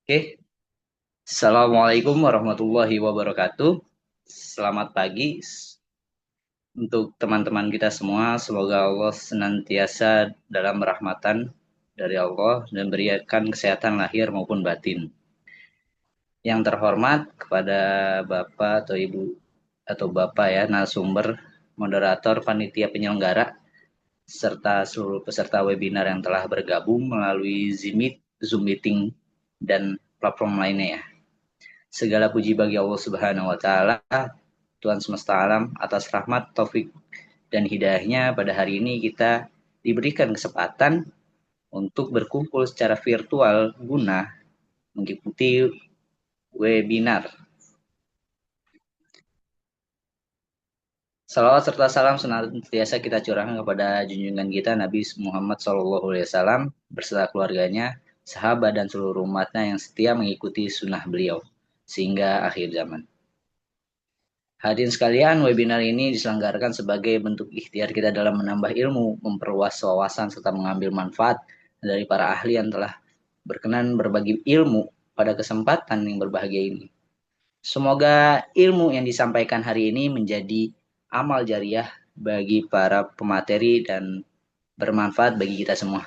Oke, Assalamualaikum warahmatullahi wabarakatuh. Selamat pagi untuk teman-teman kita semua. Semoga Allah senantiasa dalam rahmatan dari Allah dan berikan kesehatan lahir maupun batin. Yang terhormat kepada Bapak atau Ibu atau Bapak ya, narasumber, moderator, panitia penyelenggara, serta seluruh peserta webinar yang telah bergabung melalui Zoom Meeting, dan platform lainnya ya. Segala puji bagi Allah Subhanahu wa taala, Tuhan semesta alam, atas rahmat, taufik dan hidayahnya pada hari ini kita diberikan kesempatan untuk berkumpul secara virtual guna mengikuti webinar. Salawat serta salam senantiasa kita curahkan kepada junjungan kita Nabi Muhammad SAW beserta keluarganya, sahabat dan seluruh umatnya yang setia mengikuti sunnah beliau sehingga akhir zaman. Hadirin sekalian, webinar ini diselenggarakan sebagai bentuk ikhtiar kita dalam menambah ilmu, memperluas wawasan, serta mengambil manfaat dari para ahli yang telah berkenan berbagi ilmu pada kesempatan yang berbahagia ini. Semoga ilmu yang disampaikan hari ini menjadi amal jariah bagi para pemateri dan bermanfaat bagi kita semua.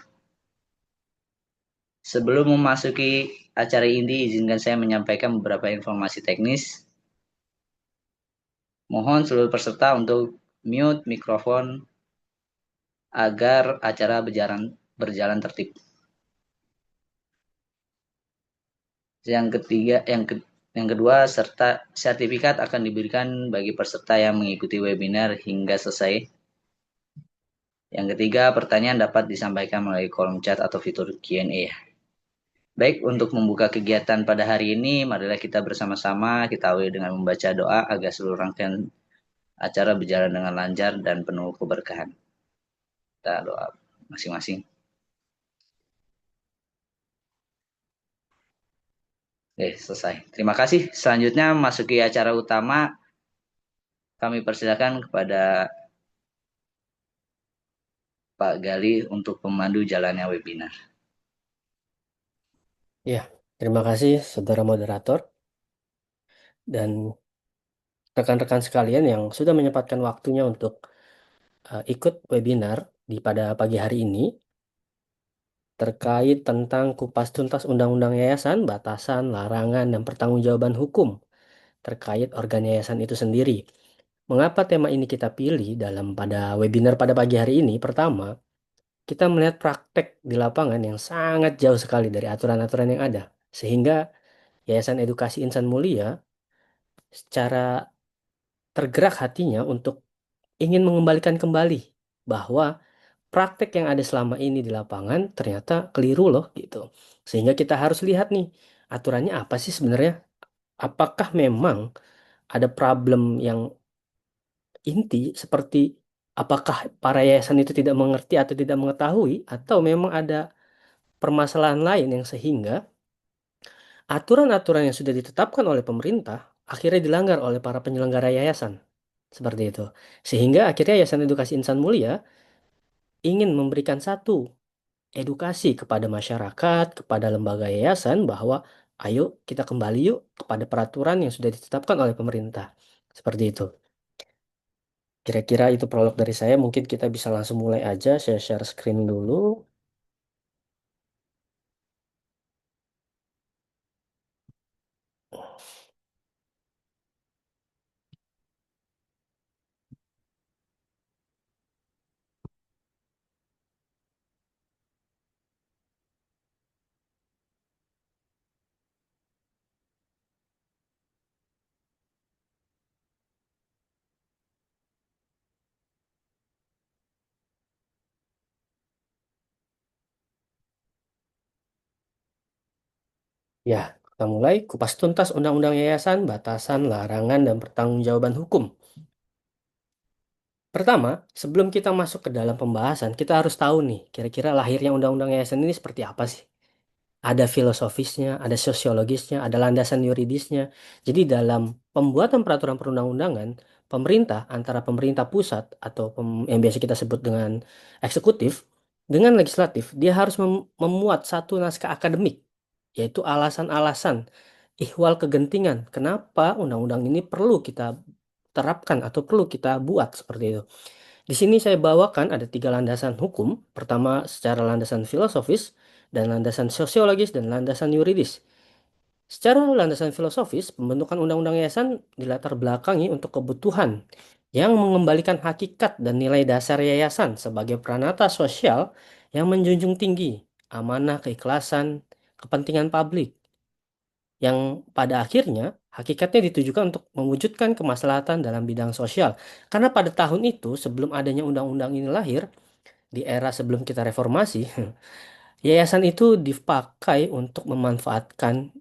Sebelum memasuki acara inti, izinkan saya menyampaikan beberapa informasi teknis. Mohon seluruh peserta untuk mute mikrofon agar acara berjalan tertib. Yang ketiga, yang kedua, sertifikat akan diberikan bagi peserta yang mengikuti webinar hingga selesai. Yang ketiga, pertanyaan dapat disampaikan melalui kolom chat atau fitur Q&A. Baik, untuk membuka kegiatan pada hari ini, marilah kita bersama-sama kita awali dengan membaca doa agar seluruh rangkaian acara berjalan dengan lancar dan penuh keberkahan. Kita doa masing-masing. Oke, selesai. Terima kasih. Selanjutnya masuki acara utama. Kami persilakan kepada Pak Gali untuk pemandu jalannya webinar. Ya, terima kasih saudara moderator dan rekan-rekan sekalian yang sudah menyempatkan waktunya untuk ikut webinar pada pagi hari ini terkait tentang kupas tuntas Undang-Undang Yayasan, batasan, larangan, dan pertanggungjawaban hukum terkait organ yayasan itu sendiri. Mengapa tema ini kita pilih pada webinar pada pagi hari ini? Pertama, kita melihat praktek di lapangan yang sangat jauh sekali dari aturan-aturan yang ada, sehingga Yayasan Edukasi Insan Mulia secara tergerak hatinya untuk ingin mengembalikan kembali bahwa praktek yang ada selama ini di lapangan ternyata keliru loh gitu. Sehingga kita harus lihat nih aturannya apa sih sebenarnya? Apakah memang ada problem yang inti seperti apakah para yayasan itu tidak mengerti atau tidak mengetahui atau memang ada permasalahan lain yang sehingga aturan-aturan yang sudah ditetapkan oleh pemerintah akhirnya dilanggar oleh para penyelenggara yayasan. Seperti itu. Sehingga akhirnya Yayasan Edukasi Insan Mulia ingin memberikan satu edukasi kepada masyarakat, kepada lembaga yayasan bahwa ayo kita kembali yuk kepada peraturan yang sudah ditetapkan oleh pemerintah. Seperti itu. Kira-kira itu prolog dari saya. Mungkin kita bisa langsung mulai aja. Saya share screen dulu. Ya, kita mulai kupas tuntas Undang-Undang Yayasan, batasan, larangan, dan pertanggungjawaban hukum. Pertama, sebelum kita masuk ke dalam pembahasan, kita harus tahu nih, kira-kira lahirnya Undang-Undang Yayasan ini seperti apa sih? Ada filosofisnya, ada sosiologisnya, ada landasan yuridisnya. Jadi dalam pembuatan peraturan perundang-undangan, pemerintah antara pemerintah pusat atau yang biasa kita sebut dengan eksekutif dengan legislatif, dia harus memuat satu naskah akademik yaitu alasan-alasan ihwal kegentingan. Kenapa undang-undang ini perlu kita terapkan atau perlu kita buat seperti itu. Di sini saya bawakan ada tiga landasan hukum. Pertama secara landasan filosofis, dan landasan sosiologis, dan landasan yuridis. Secara landasan filosofis, pembentukan undang-undang yayasan dilatar belakangi untuk kebutuhan yang mengembalikan hakikat dan nilai dasar yayasan sebagai peranata sosial yang menjunjung tinggi amanah, keikhlasan, kepentingan publik, yang pada akhirnya hakikatnya ditujukan untuk mewujudkan kemaslahatan dalam bidang sosial. Karena pada tahun itu, sebelum adanya undang-undang ini lahir, di era sebelum kita reformasi, yayasan itu dipakai untuk memanfaatkan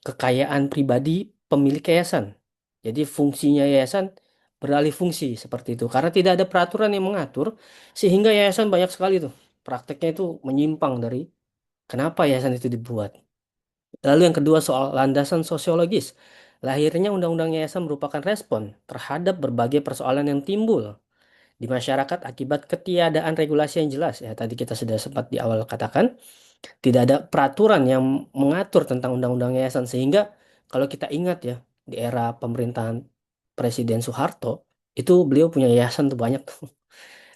kekayaan pribadi pemilik yayasan. Jadi fungsinya yayasan beralih fungsi seperti itu. Karena tidak ada peraturan yang mengatur, sehingga yayasan banyak sekali tuh. Prakteknya itu menyimpang dari kenapa yayasan itu dibuat. Lalu yang kedua soal landasan sosiologis. Lahirnya Undang-Undang Yayasan merupakan respon terhadap berbagai persoalan yang timbul di masyarakat akibat ketiadaan regulasi yang jelas. Ya, tadi kita sudah sempat di awal katakan, tidak ada peraturan yang mengatur tentang undang-undang yayasan, sehingga kalau kita ingat ya, di era pemerintahan Presiden Soeharto itu beliau punya yayasan tuh banyak.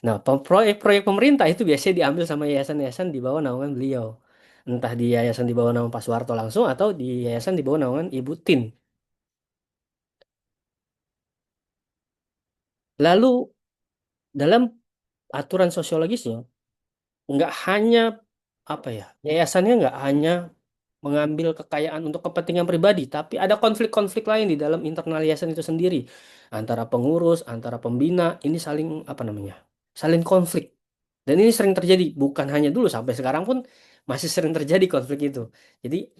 Nah, proyek-proyek pemerintah itu biasanya diambil sama yayasan-yayasan di bawah naungan beliau. Entah di yayasan di bawah naungan Pak Soeharto langsung atau di yayasan di bawah naungan Ibu Tin. Lalu dalam aturan sosiologisnya, nggak hanya apa ya, yayasannya nggak hanya mengambil kekayaan untuk kepentingan pribadi, tapi ada konflik-konflik lain di dalam internal yayasan itu sendiri, antara pengurus, antara pembina, ini saling apa namanya, saling konflik. Dan ini sering terjadi, bukan hanya dulu, sampai sekarang pun masih sering terjadi konflik itu. Jadi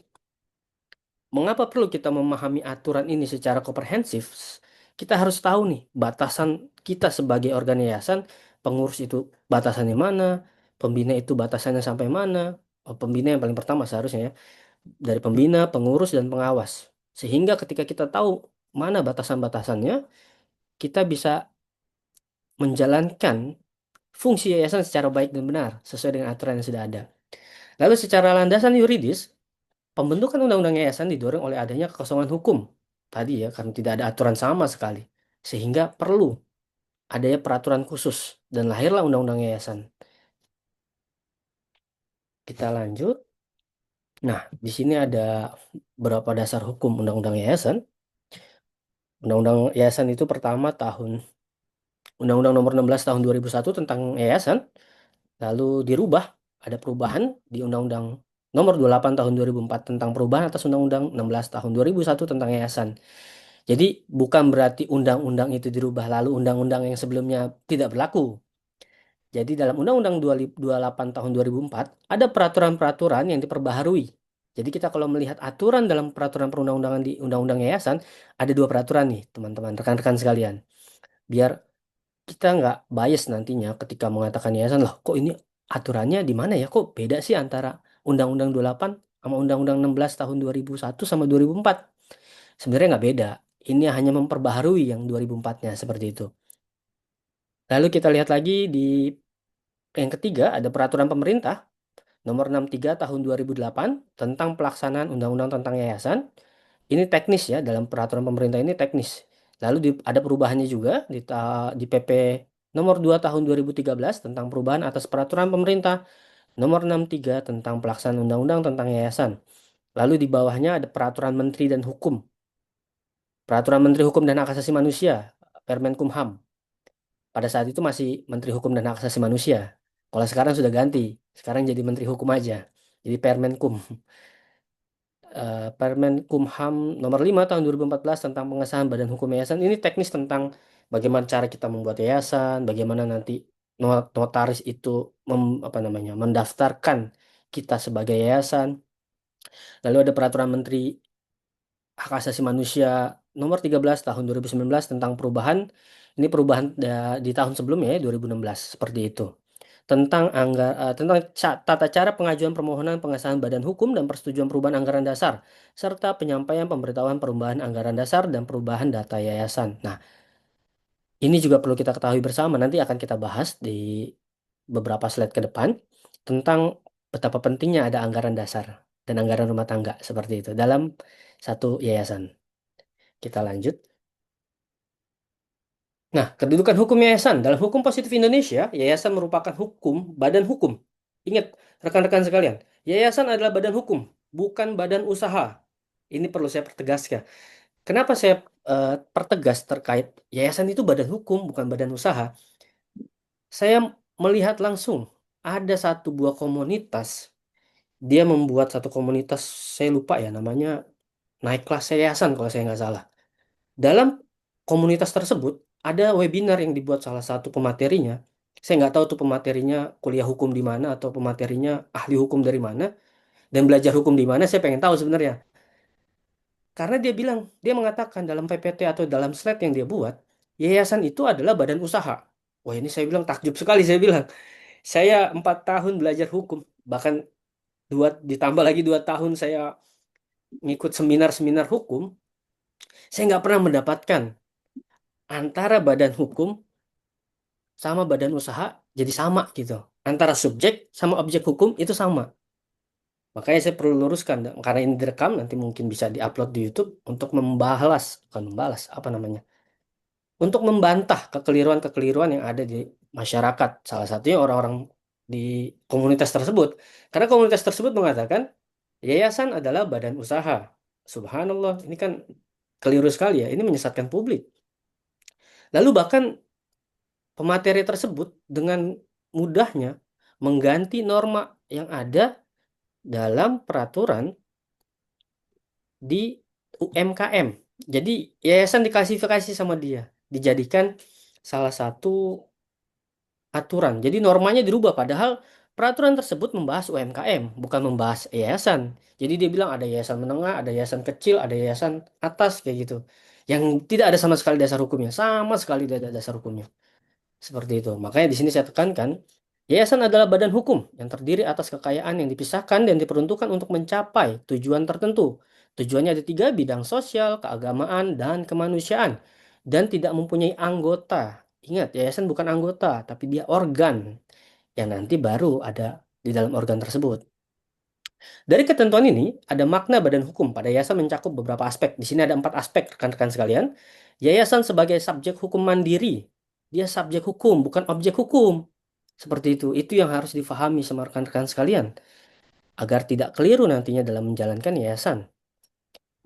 mengapa perlu kita memahami aturan ini secara komprehensif? Kita harus tahu nih batasan kita sebagai organ yayasan, pengurus itu batasannya mana, pembina itu batasannya sampai mana. Oh, pembina yang paling pertama seharusnya ya, dari pembina, pengurus, dan pengawas. Sehingga ketika kita tahu mana batasan-batasannya, kita bisa menjalankan fungsi yayasan secara baik dan benar sesuai dengan aturan yang sudah ada. Lalu secara landasan yuridis, pembentukan undang-undang yayasan didorong oleh adanya kekosongan hukum. Tadi ya, karena tidak ada aturan sama sekali. Sehingga perlu adanya peraturan khusus dan lahirlah undang-undang yayasan. Kita lanjut. Nah, di sini ada beberapa dasar hukum undang-undang yayasan. Undang-undang yayasan itu pertama Undang-Undang Nomor 16 Tahun 2001 tentang yayasan, lalu dirubah, ada perubahan di Undang-Undang Nomor 28 Tahun 2004 tentang perubahan atas Undang-Undang 16 Tahun 2001 tentang yayasan. Jadi bukan berarti undang-undang itu dirubah lalu undang-undang yang sebelumnya tidak berlaku. Jadi dalam Undang-Undang 28 Tahun 2004 ada peraturan-peraturan yang diperbaharui. Jadi kita kalau melihat aturan dalam peraturan perundang-undangan di Undang-Undang Yayasan, ada dua peraturan nih teman-teman, rekan-rekan sekalian. Biar kita nggak bias nantinya ketika mengatakan yayasan, loh kok ini aturannya di mana ya? Kok beda sih antara Undang-Undang 28 sama Undang-Undang 16 tahun 2001 sama 2004? Sebenarnya nggak beda. Ini hanya memperbaharui yang 2004-nya seperti itu. Lalu kita lihat lagi di yang ketiga ada peraturan pemerintah nomor 63 tahun 2008 tentang pelaksanaan undang-undang tentang yayasan. Ini teknis ya, dalam peraturan pemerintah ini teknis. Lalu ada perubahannya juga di PP nomor 2 tahun 2013 tentang perubahan atas peraturan pemerintah nomor 63 tentang pelaksanaan undang-undang tentang yayasan. Lalu di bawahnya ada peraturan menteri dan hukum. Peraturan Menteri Hukum dan Hak Asasi Manusia, Permenkumham. Pada saat itu masih Menteri Hukum dan Hak Asasi Manusia. Kalau sekarang sudah ganti. Sekarang jadi Menteri Hukum aja. Jadi Permenkum. Permenkumham nomor 5 tahun 2014 tentang pengesahan Badan Hukum Yayasan. Ini teknis tentang bagaimana cara kita membuat yayasan, bagaimana nanti notaris itu apa namanya, mendaftarkan kita sebagai yayasan. Lalu ada peraturan Menteri Hak Asasi Manusia nomor 13 tahun 2019 tentang perubahan. Ini perubahan di tahun sebelumnya ya, 2016 seperti itu. Tentang tata cara pengajuan permohonan pengesahan badan hukum dan persetujuan perubahan anggaran dasar serta penyampaian pemberitahuan perubahan anggaran dasar dan perubahan data yayasan. Nah, ini juga perlu kita ketahui bersama. Nanti akan kita bahas di beberapa slide ke depan tentang betapa pentingnya ada anggaran dasar. dan anggaran rumah tangga seperti itu dalam satu yayasan. Kita lanjut. Nah, kedudukan hukum yayasan dalam hukum positif Indonesia, yayasan merupakan badan hukum. Ingat, rekan-rekan sekalian, yayasan adalah badan hukum, bukan badan usaha. Ini perlu saya pertegaskan. Kenapa saya pertegas terkait yayasan itu badan hukum, bukan badan usaha? Saya melihat langsung ada satu buah komunitas. Dia membuat satu komunitas, saya lupa ya namanya, naik kelas yayasan kalau saya nggak salah. Dalam komunitas tersebut ada webinar yang dibuat salah satu pematerinya. Saya nggak tahu tuh pematerinya kuliah hukum di mana atau pematerinya ahli hukum dari mana dan belajar hukum di mana. Saya pengen tahu sebenarnya. Karena dia mengatakan dalam PPT atau dalam slide yang dia buat, yayasan itu adalah badan usaha. Wah ini saya bilang takjub sekali. Saya bilang, saya 4 tahun belajar hukum, bahkan ditambah lagi 2 tahun saya ngikut seminar-seminar hukum, saya nggak pernah mendapatkan antara badan hukum sama badan usaha jadi sama gitu. Antara subjek sama objek hukum itu sama. Makanya saya perlu luruskan, karena ini direkam nanti mungkin bisa diupload di YouTube untuk membalas, bukan membalas, apa namanya? Untuk membantah kekeliruan-kekeliruan yang ada di masyarakat. Salah satunya orang-orang di komunitas tersebut. Karena komunitas tersebut mengatakan yayasan adalah badan usaha. Subhanallah, ini kan keliru sekali ya. Ini menyesatkan publik. Lalu bahkan pemateri tersebut dengan mudahnya mengganti norma yang ada dalam peraturan di UMKM. Jadi yayasan diklasifikasi sama dia, dijadikan salah satu aturan. Jadi normanya dirubah padahal peraturan tersebut membahas UMKM, bukan membahas yayasan. Jadi dia bilang ada yayasan menengah, ada yayasan kecil, ada yayasan atas kayak gitu. Yang tidak ada sama sekali dasar hukumnya, sama sekali tidak ada dasar hukumnya. Seperti itu. Makanya di sini saya tekankan, yayasan adalah badan hukum yang terdiri atas kekayaan yang dipisahkan dan diperuntukkan untuk mencapai tujuan tertentu. Tujuannya ada tiga, bidang sosial, keagamaan, dan kemanusiaan. Dan tidak mempunyai anggota. Ingat, yayasan bukan anggota, tapi dia organ yang nanti baru ada di dalam organ tersebut. Dari ketentuan ini, ada makna badan hukum pada yayasan mencakup beberapa aspek. Di sini ada 4 aspek, rekan-rekan sekalian. Yayasan sebagai subjek hukum mandiri. Dia subjek hukum, bukan objek hukum. Seperti itu. Itu yang harus difahami sama rekan-rekan sekalian. Agar tidak keliru nantinya dalam menjalankan yayasan.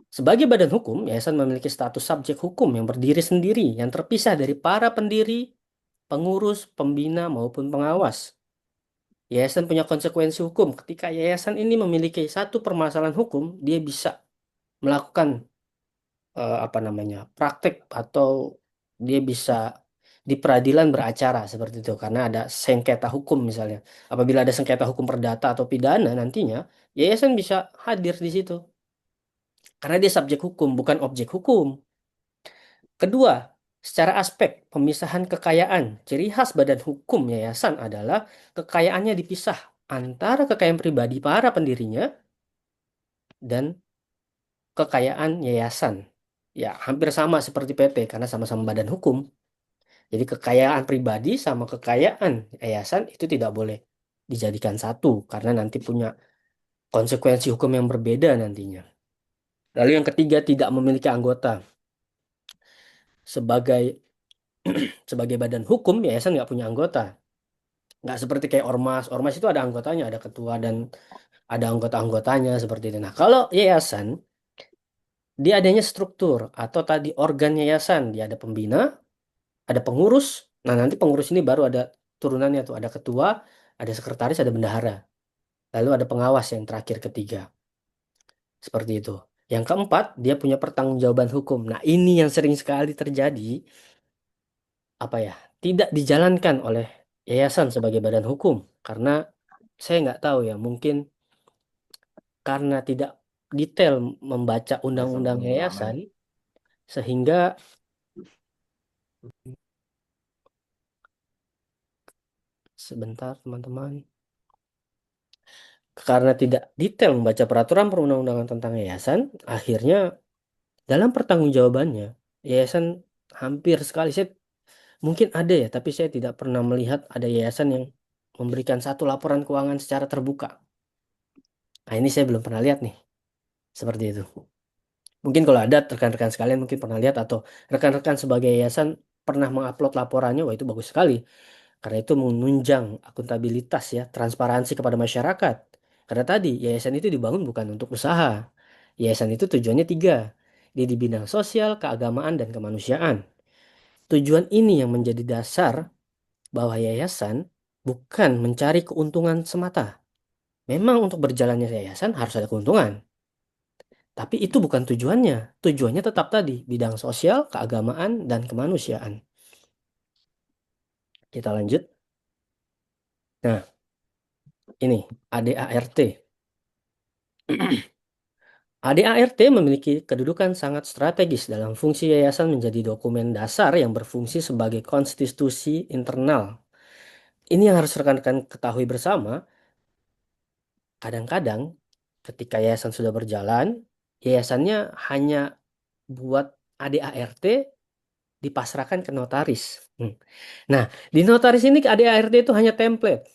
Sebagai badan hukum, yayasan memiliki status subjek hukum yang berdiri sendiri, yang terpisah dari para pendiri, pengurus, pembina, maupun pengawas. Yayasan punya konsekuensi hukum. Ketika yayasan ini memiliki satu permasalahan hukum, dia bisa melakukan apa namanya praktek atau dia bisa di peradilan beracara seperti itu karena ada sengketa hukum misalnya. Apabila ada sengketa hukum perdata atau pidana nantinya, yayasan bisa hadir di situ karena dia subjek hukum bukan objek hukum. Kedua, secara aspek pemisahan kekayaan, ciri khas badan hukum yayasan adalah kekayaannya dipisah antara kekayaan pribadi para pendirinya dan kekayaan yayasan. Ya, hampir sama seperti PT karena sama-sama badan hukum. Jadi kekayaan pribadi sama kekayaan yayasan itu tidak boleh dijadikan satu karena nanti punya konsekuensi hukum yang berbeda nantinya. Lalu yang ketiga, tidak memiliki anggota. Sebagai sebagai badan hukum, yayasan nggak punya anggota. Nggak seperti kayak ormas. Ormas itu ada anggotanya, ada ketua dan ada anggota-anggotanya seperti itu. Nah, kalau yayasan, dia adanya struktur atau tadi organ yayasan. Dia ada pembina, ada pengurus. Nah, nanti pengurus ini baru ada turunannya tuh. Ada ketua, ada sekretaris, ada bendahara. Lalu ada pengawas yang terakhir ketiga. Seperti itu. Yang keempat, dia punya pertanggungjawaban hukum. Nah, ini yang sering sekali terjadi, apa ya, tidak dijalankan oleh yayasan sebagai badan hukum. Karena saya nggak tahu ya, mungkin karena tidak detail membaca undang-undang yayasan, sehingga sebentar teman-teman, karena tidak detail membaca peraturan perundang-undangan tentang yayasan, akhirnya dalam pertanggungjawabannya, yayasan hampir sekali saya mungkin ada ya, tapi saya tidak pernah melihat ada yayasan yang memberikan satu laporan keuangan secara terbuka. Nah, ini saya belum pernah lihat nih, seperti itu. Mungkin kalau ada rekan-rekan sekalian mungkin pernah lihat atau rekan-rekan sebagai yayasan pernah mengupload laporannya, wah itu bagus sekali. Karena itu menunjang akuntabilitas ya, transparansi kepada masyarakat. Karena tadi yayasan itu dibangun bukan untuk usaha. Yayasan itu tujuannya tiga. Dia di bidang sosial, keagamaan, dan kemanusiaan. Tujuan ini yang menjadi dasar bahwa yayasan bukan mencari keuntungan semata. Memang untuk berjalannya yayasan harus ada keuntungan. Tapi itu bukan tujuannya. Tujuannya tetap tadi, bidang sosial, keagamaan, dan kemanusiaan. Kita lanjut. Nah, ini ADART. ADART memiliki kedudukan sangat strategis dalam fungsi yayasan menjadi dokumen dasar yang berfungsi sebagai konstitusi internal. Ini yang harus rekan-rekan ketahui bersama. Kadang-kadang ketika yayasan sudah berjalan, yayasannya hanya buat ADART dipasrahkan ke notaris. Nah, di notaris ini ADART itu hanya template.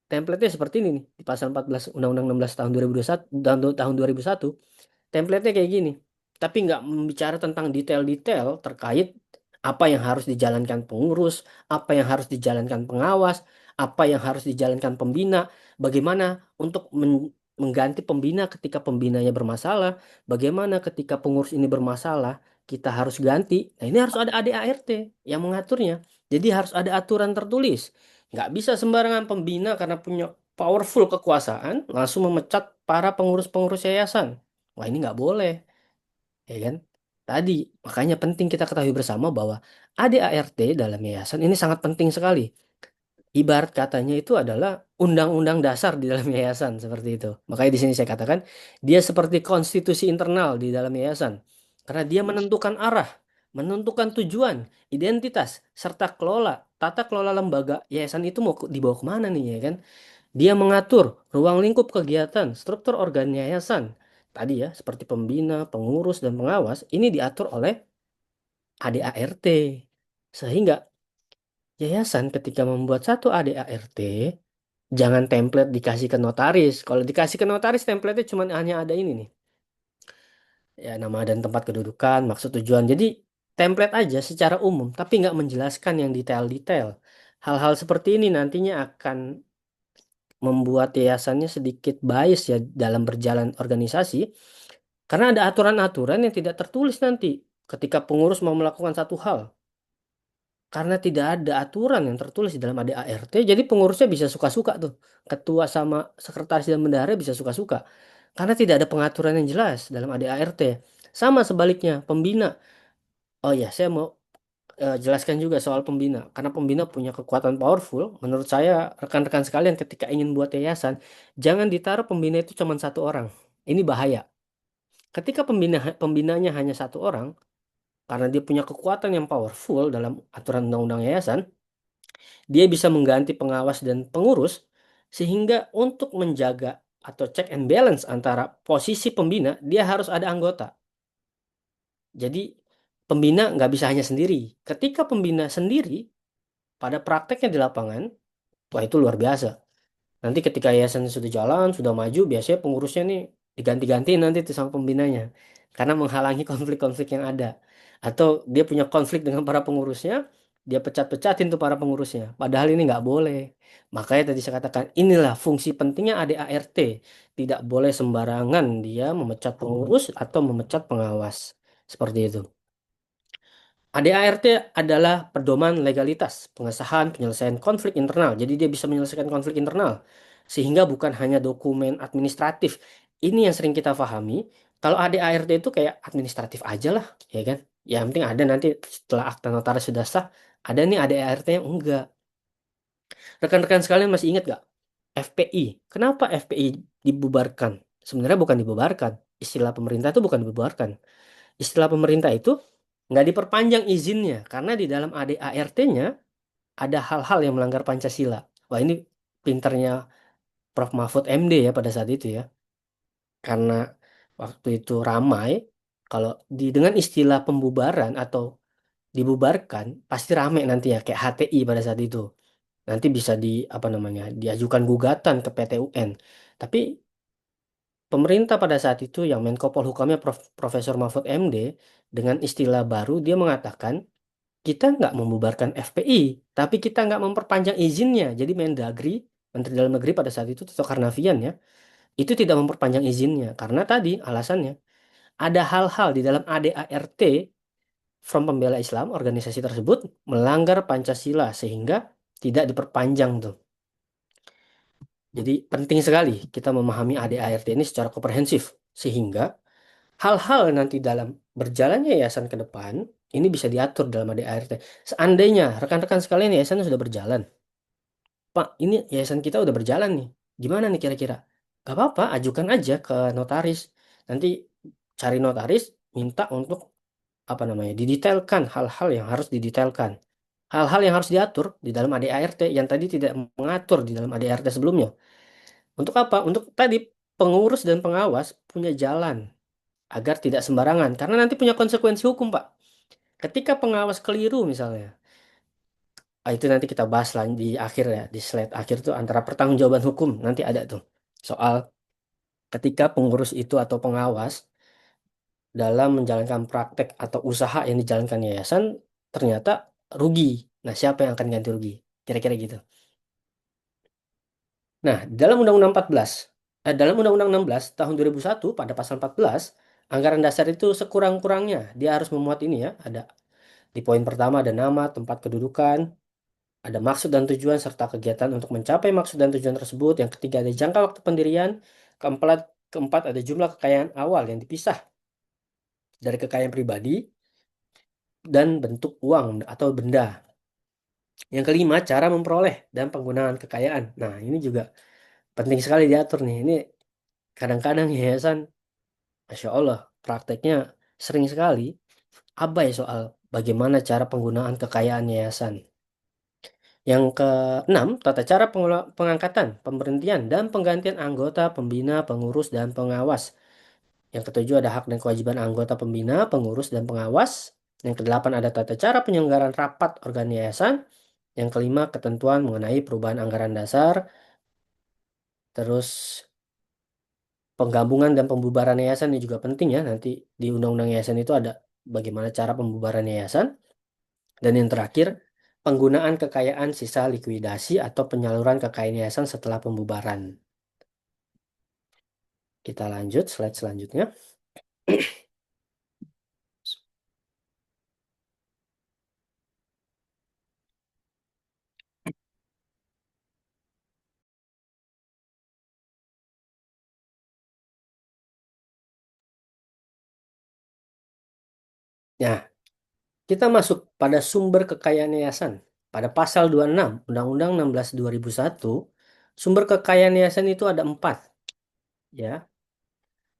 Template-nya seperti ini nih, di pasal 14 Undang-Undang 16 tahun 2001, tahun 2001. Template-nya kayak gini. Tapi nggak membicara tentang detail-detail terkait apa yang harus dijalankan pengurus, apa yang harus dijalankan pengawas, apa yang harus dijalankan pembina, bagaimana untuk mengganti pembina ketika pembinanya bermasalah, bagaimana ketika pengurus ini bermasalah, kita harus ganti. Nah, ini harus ada ADART yang mengaturnya. Jadi harus ada aturan tertulis. Nggak bisa sembarangan pembina karena punya powerful kekuasaan langsung memecat para pengurus-pengurus yayasan. Wah, ini nggak boleh, ya kan? Tadi, makanya penting kita ketahui bersama bahwa ADART dalam yayasan ini sangat penting sekali. Ibarat katanya itu adalah undang-undang dasar di dalam yayasan, seperti itu. Makanya di sini saya katakan, dia seperti konstitusi internal di dalam yayasan. Karena dia menentukan arah, menentukan tujuan, identitas, serta tata kelola lembaga yayasan itu mau dibawa kemana nih, ya kan? Dia mengatur ruang lingkup kegiatan, struktur organ yayasan. Tadi ya, seperti pembina, pengurus, dan pengawas, ini diatur oleh ADART. Sehingga yayasan ketika membuat satu ADART, jangan template dikasih ke notaris. Kalau dikasih ke notaris, template-nya cuma hanya ada ini nih. Ya, nama dan tempat kedudukan, maksud tujuan. Jadi, template aja secara umum, tapi nggak menjelaskan yang detail-detail. Hal-hal seperti ini nantinya akan membuat yayasannya sedikit bias ya dalam berjalan organisasi karena ada aturan-aturan yang tidak tertulis nanti ketika pengurus mau melakukan satu hal karena tidak ada aturan yang tertulis di dalam ADART jadi pengurusnya bisa suka-suka tuh ketua sama sekretaris dan bendahara bisa suka-suka karena tidak ada pengaturan yang jelas dalam ADART sama sebaliknya pembina oh ya saya mau jelaskan juga soal pembina karena pembina punya kekuatan powerful menurut saya rekan-rekan sekalian ketika ingin buat yayasan jangan ditaruh pembina itu cuma satu orang ini bahaya ketika pembinanya hanya satu orang karena dia punya kekuatan yang powerful dalam aturan undang-undang yayasan dia bisa mengganti pengawas dan pengurus sehingga untuk menjaga atau check and balance antara posisi pembina dia harus ada anggota jadi pembina nggak bisa hanya sendiri ketika pembina sendiri pada prakteknya di lapangan wah itu luar biasa. Nanti ketika yayasan sudah jalan, sudah maju, biasanya pengurusnya nih diganti-ganti nanti tuh sama pembinanya. Karena menghalangi konflik-konflik yang ada. Atau dia punya konflik dengan para pengurusnya, dia pecat-pecatin tuh para pengurusnya. Padahal ini nggak boleh. Makanya tadi saya katakan, inilah fungsi pentingnya ADART. Tidak boleh sembarangan dia memecat pengurus atau memecat pengawas. Seperti itu. ADART adalah pedoman legalitas, pengesahan, penyelesaian konflik internal. Jadi dia bisa menyelesaikan konflik internal. Sehingga bukan hanya dokumen administratif. Ini yang sering kita pahami. Kalau ADART itu kayak administratif aja lah, ya kan? Yang penting ada nanti setelah akta notaris sudah sah, ada nih ADART yang enggak. Rekan-rekan sekalian masih ingat gak? FPI. Kenapa FPI dibubarkan? Sebenarnya bukan dibubarkan. Istilah pemerintah itu bukan dibubarkan. Istilah pemerintah itu nggak diperpanjang izinnya karena di dalam ADART-nya ada hal-hal yang melanggar Pancasila. Wah ini pinternya Prof. Mahfud MD ya pada saat itu ya. Karena waktu itu ramai kalau dengan istilah pembubaran atau dibubarkan pasti ramai nanti ya kayak HTI pada saat itu. Nanti bisa di apa namanya diajukan gugatan ke PT UN. Tapi pemerintah pada saat itu yang Menko Polhukamnya Profesor Mahfud MD dengan istilah baru dia mengatakan kita nggak membubarkan FPI, tapi kita nggak memperpanjang izinnya. Jadi Mendagri, Menteri Dalam Negeri pada saat itu Tito Karnavian ya, itu tidak memperpanjang izinnya karena tadi alasannya ada hal-hal di dalam ADART Front Pembela Islam organisasi tersebut melanggar Pancasila sehingga tidak diperpanjang tuh. Jadi penting sekali kita memahami ADART ini secara komprehensif sehingga hal-hal nanti dalam berjalannya yayasan ke depan ini bisa diatur dalam ADART. Seandainya rekan-rekan sekalian yayasan sudah berjalan, Pak, ini yayasan kita udah berjalan nih. Gimana nih kira-kira? Gak apa-apa, ajukan aja ke notaris. Nanti cari notaris, minta untuk apa namanya, didetailkan hal-hal yang harus didetailkan. Hal-hal yang harus diatur di dalam ADART yang tadi tidak mengatur di dalam ADART sebelumnya. Untuk apa? Untuk tadi pengurus dan pengawas punya jalan agar tidak sembarangan. Karena nanti punya konsekuensi hukum, Pak. Ketika pengawas keliru misalnya, itu nanti kita bahas lah di akhir ya, di slide akhir tuh antara pertanggungjawaban hukum nanti ada tuh soal ketika pengurus itu atau pengawas dalam menjalankan praktek atau usaha yang dijalankan yayasan ternyata rugi. Nah, siapa yang akan ganti rugi? Kira-kira gitu. Nah, dalam Undang-Undang 14, dalam Undang-Undang 16 tahun 2001 pada pasal 14, anggaran dasar itu sekurang-kurangnya dia harus memuat ini ya, ada di poin pertama ada nama, tempat kedudukan, ada maksud dan tujuan serta kegiatan untuk mencapai maksud dan tujuan tersebut. Yang ketiga ada jangka waktu pendirian. Keempat ada jumlah kekayaan awal yang dipisah dari kekayaan pribadi dan bentuk uang atau benda. Yang kelima cara memperoleh dan penggunaan kekayaan. Nah, ini juga penting sekali diatur nih. Ini kadang-kadang yayasan, Masya Allah, prakteknya sering sekali abai soal bagaimana cara penggunaan kekayaan yayasan. Yang keenam, tata cara pengangkatan, pemberhentian, dan penggantian anggota, pembina, pengurus, dan pengawas. Yang ketujuh ada hak dan kewajiban anggota pembina, pengurus, dan pengawas. Yang kedelapan ada tata cara penyelenggaraan rapat organ yayasan. Yang kelima, ketentuan mengenai perubahan anggaran dasar. Terus penggabungan dan pembubaran yayasan ini juga penting ya. Nanti di Undang-Undang Yayasan itu ada bagaimana cara pembubaran yayasan. Dan yang terakhir, penggunaan kekayaan sisa likuidasi atau penyaluran kekayaan yayasan setelah pembubaran. Kita lanjut slide selanjutnya. Nah, kita masuk pada sumber kekayaan yayasan. Pada pasal 26 Undang-Undang 16 2001, sumber kekayaan yayasan itu ada 4. Ya.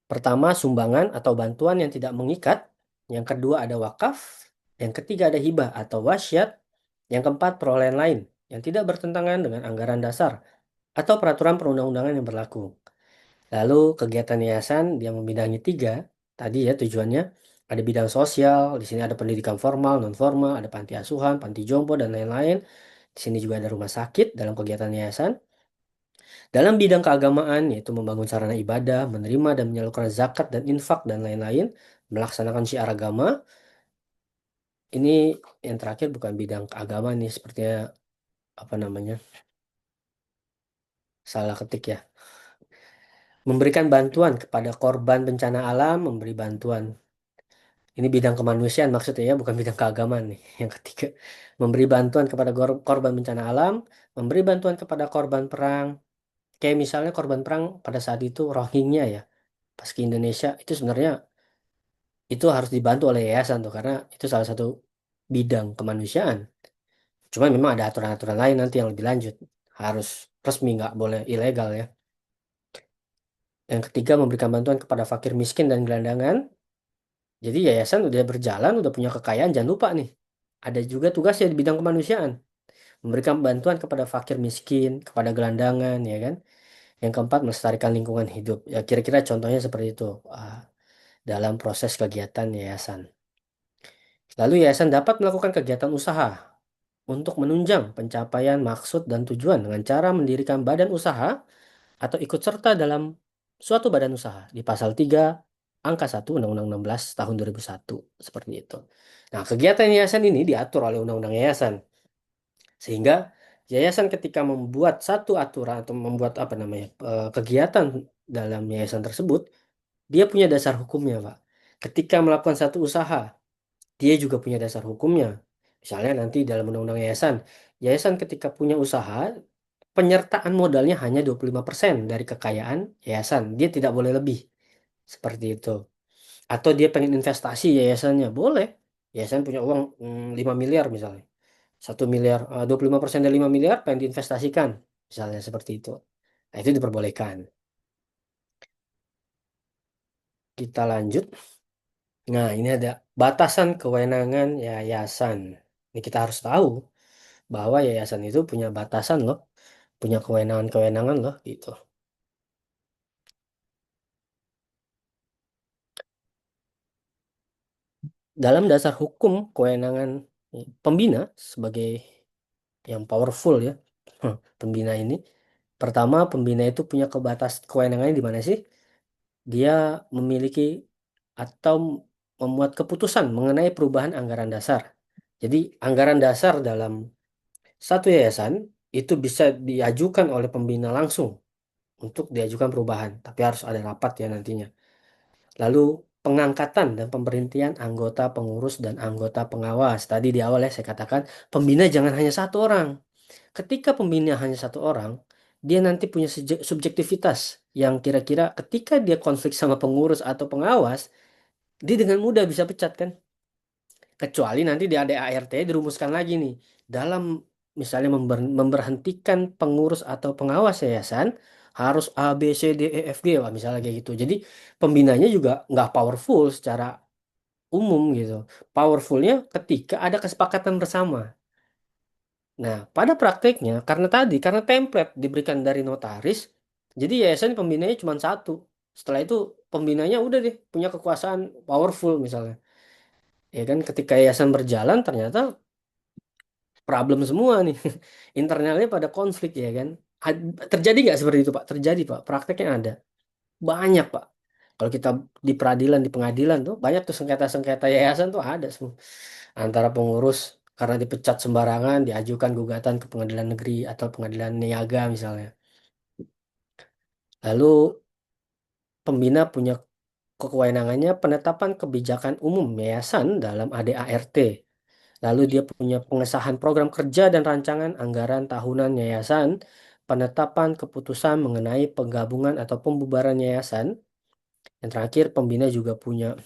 Pertama, sumbangan atau bantuan yang tidak mengikat. Yang kedua ada wakaf. Yang ketiga ada hibah atau wasiat. Yang keempat, perolehan lain yang tidak bertentangan dengan anggaran dasar atau peraturan perundang-undangan yang berlaku. Lalu kegiatan yayasan dia membidangi 3. Tadi ya tujuannya ada bidang sosial, di sini ada pendidikan formal, non formal, ada panti asuhan, panti jompo dan lain-lain. Di sini juga ada rumah sakit dalam kegiatan yayasan. Dalam bidang keagamaan yaitu membangun sarana ibadah, menerima dan menyalurkan zakat dan infak dan lain-lain, melaksanakan syiar agama. Ini yang terakhir bukan bidang keagamaan nih sepertinya apa namanya? Salah ketik ya. Memberikan bantuan kepada korban bencana alam, memberi bantuan. Ini bidang kemanusiaan maksudnya ya, bukan bidang keagamaan nih. Yang ketiga, memberi bantuan kepada korban bencana alam, memberi bantuan kepada korban perang. Kayak misalnya korban perang pada saat itu Rohingya ya, pas ke Indonesia itu sebenarnya itu harus dibantu oleh yayasan tuh karena itu salah satu bidang kemanusiaan. Cuma memang ada aturan-aturan lain nanti yang lebih lanjut. Harus resmi, nggak boleh ilegal ya. Yang ketiga, memberikan bantuan kepada fakir miskin dan gelandangan. Jadi yayasan udah berjalan, udah punya kekayaan, jangan lupa nih. Ada juga tugasnya di bidang kemanusiaan. Memberikan bantuan kepada fakir miskin, kepada gelandangan, ya kan. Yang keempat, melestarikan lingkungan hidup. Ya kira-kira contohnya seperti itu dalam proses kegiatan yayasan. Lalu yayasan dapat melakukan kegiatan usaha untuk menunjang pencapaian maksud dan tujuan dengan cara mendirikan badan usaha atau ikut serta dalam suatu badan usaha di pasal 3 angka 1 Undang-Undang 16 tahun 2001 seperti itu. Nah, kegiatan yayasan ini diatur oleh Undang-Undang Yayasan sehingga yayasan ketika membuat satu aturan atau membuat apa namanya kegiatan dalam yayasan tersebut, dia punya dasar hukumnya, Pak. Ketika melakukan satu usaha, dia juga punya dasar hukumnya. Misalnya nanti dalam Undang-Undang Yayasan, yayasan ketika punya usaha, penyertaan modalnya hanya 25% dari kekayaan yayasan. Dia tidak boleh lebih. Seperti itu. Atau dia pengen investasi yayasannya, boleh. Yayasan punya uang 5 miliar misalnya. 1 miliar, 25% dari 5 miliar pengen diinvestasikan. Misalnya seperti itu. Nah, itu diperbolehkan. Kita lanjut. Nah, ini ada batasan kewenangan yayasan. Ini kita harus tahu bahwa yayasan itu punya batasan loh, punya kewenangan-kewenangan loh gitu. Dalam dasar hukum kewenangan pembina sebagai yang powerful ya, pembina ini. Pertama, pembina itu punya kewenangannya di mana sih? Dia memiliki atau memuat keputusan mengenai perubahan anggaran dasar. Jadi, anggaran dasar dalam satu yayasan itu bisa diajukan oleh pembina langsung untuk diajukan perubahan, tapi harus ada rapat ya nantinya. Lalu pengangkatan dan pemberhentian anggota pengurus dan anggota pengawas. Tadi di awal ya saya katakan pembina jangan hanya satu orang. Ketika pembina hanya satu orang, dia nanti punya subjektivitas yang kira-kira ketika dia konflik sama pengurus atau pengawas, dia dengan mudah bisa pecat kan? Kecuali nanti di ADART dirumuskan lagi nih. Dalam misalnya memberhentikan pengurus atau pengawas yayasan, harus A, B, C, D, E, F, G, wah, misalnya kayak gitu. Jadi pembinanya juga nggak powerful secara umum gitu. Powerfulnya ketika ada kesepakatan bersama. Nah, pada prakteknya, karena template diberikan dari notaris, jadi yayasan pembinanya cuma satu. Setelah itu pembinanya udah deh punya kekuasaan powerful misalnya. Ya kan, ketika yayasan berjalan ternyata problem semua nih. Internalnya pada konflik ya kan. Terjadi nggak seperti itu Pak? Terjadi Pak. Prakteknya ada. Banyak Pak. Kalau kita di peradilan, di pengadilan tuh banyak tuh sengketa-sengketa yayasan tuh ada semua. Antara pengurus karena dipecat sembarangan diajukan gugatan ke pengadilan negeri atau pengadilan niaga misalnya. Lalu pembina punya kewenangannya penetapan kebijakan umum yayasan dalam ADART. Lalu dia punya pengesahan program kerja dan rancangan anggaran tahunan yayasan, penetapan keputusan mengenai penggabungan atau pembubaran yayasan. Yang terakhir, pembina juga punya.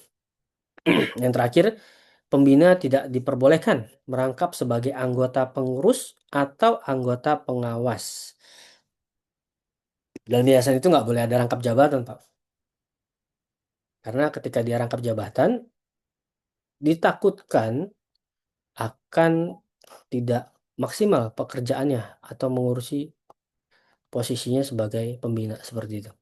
Yang terakhir, pembina tidak diperbolehkan merangkap sebagai anggota pengurus atau anggota pengawas. Dan yayasan itu nggak boleh ada rangkap jabatan, Pak. Karena ketika dia rangkap jabatan, ditakutkan akan tidak maksimal pekerjaannya atau mengurusi posisinya sebagai pembina seperti itu.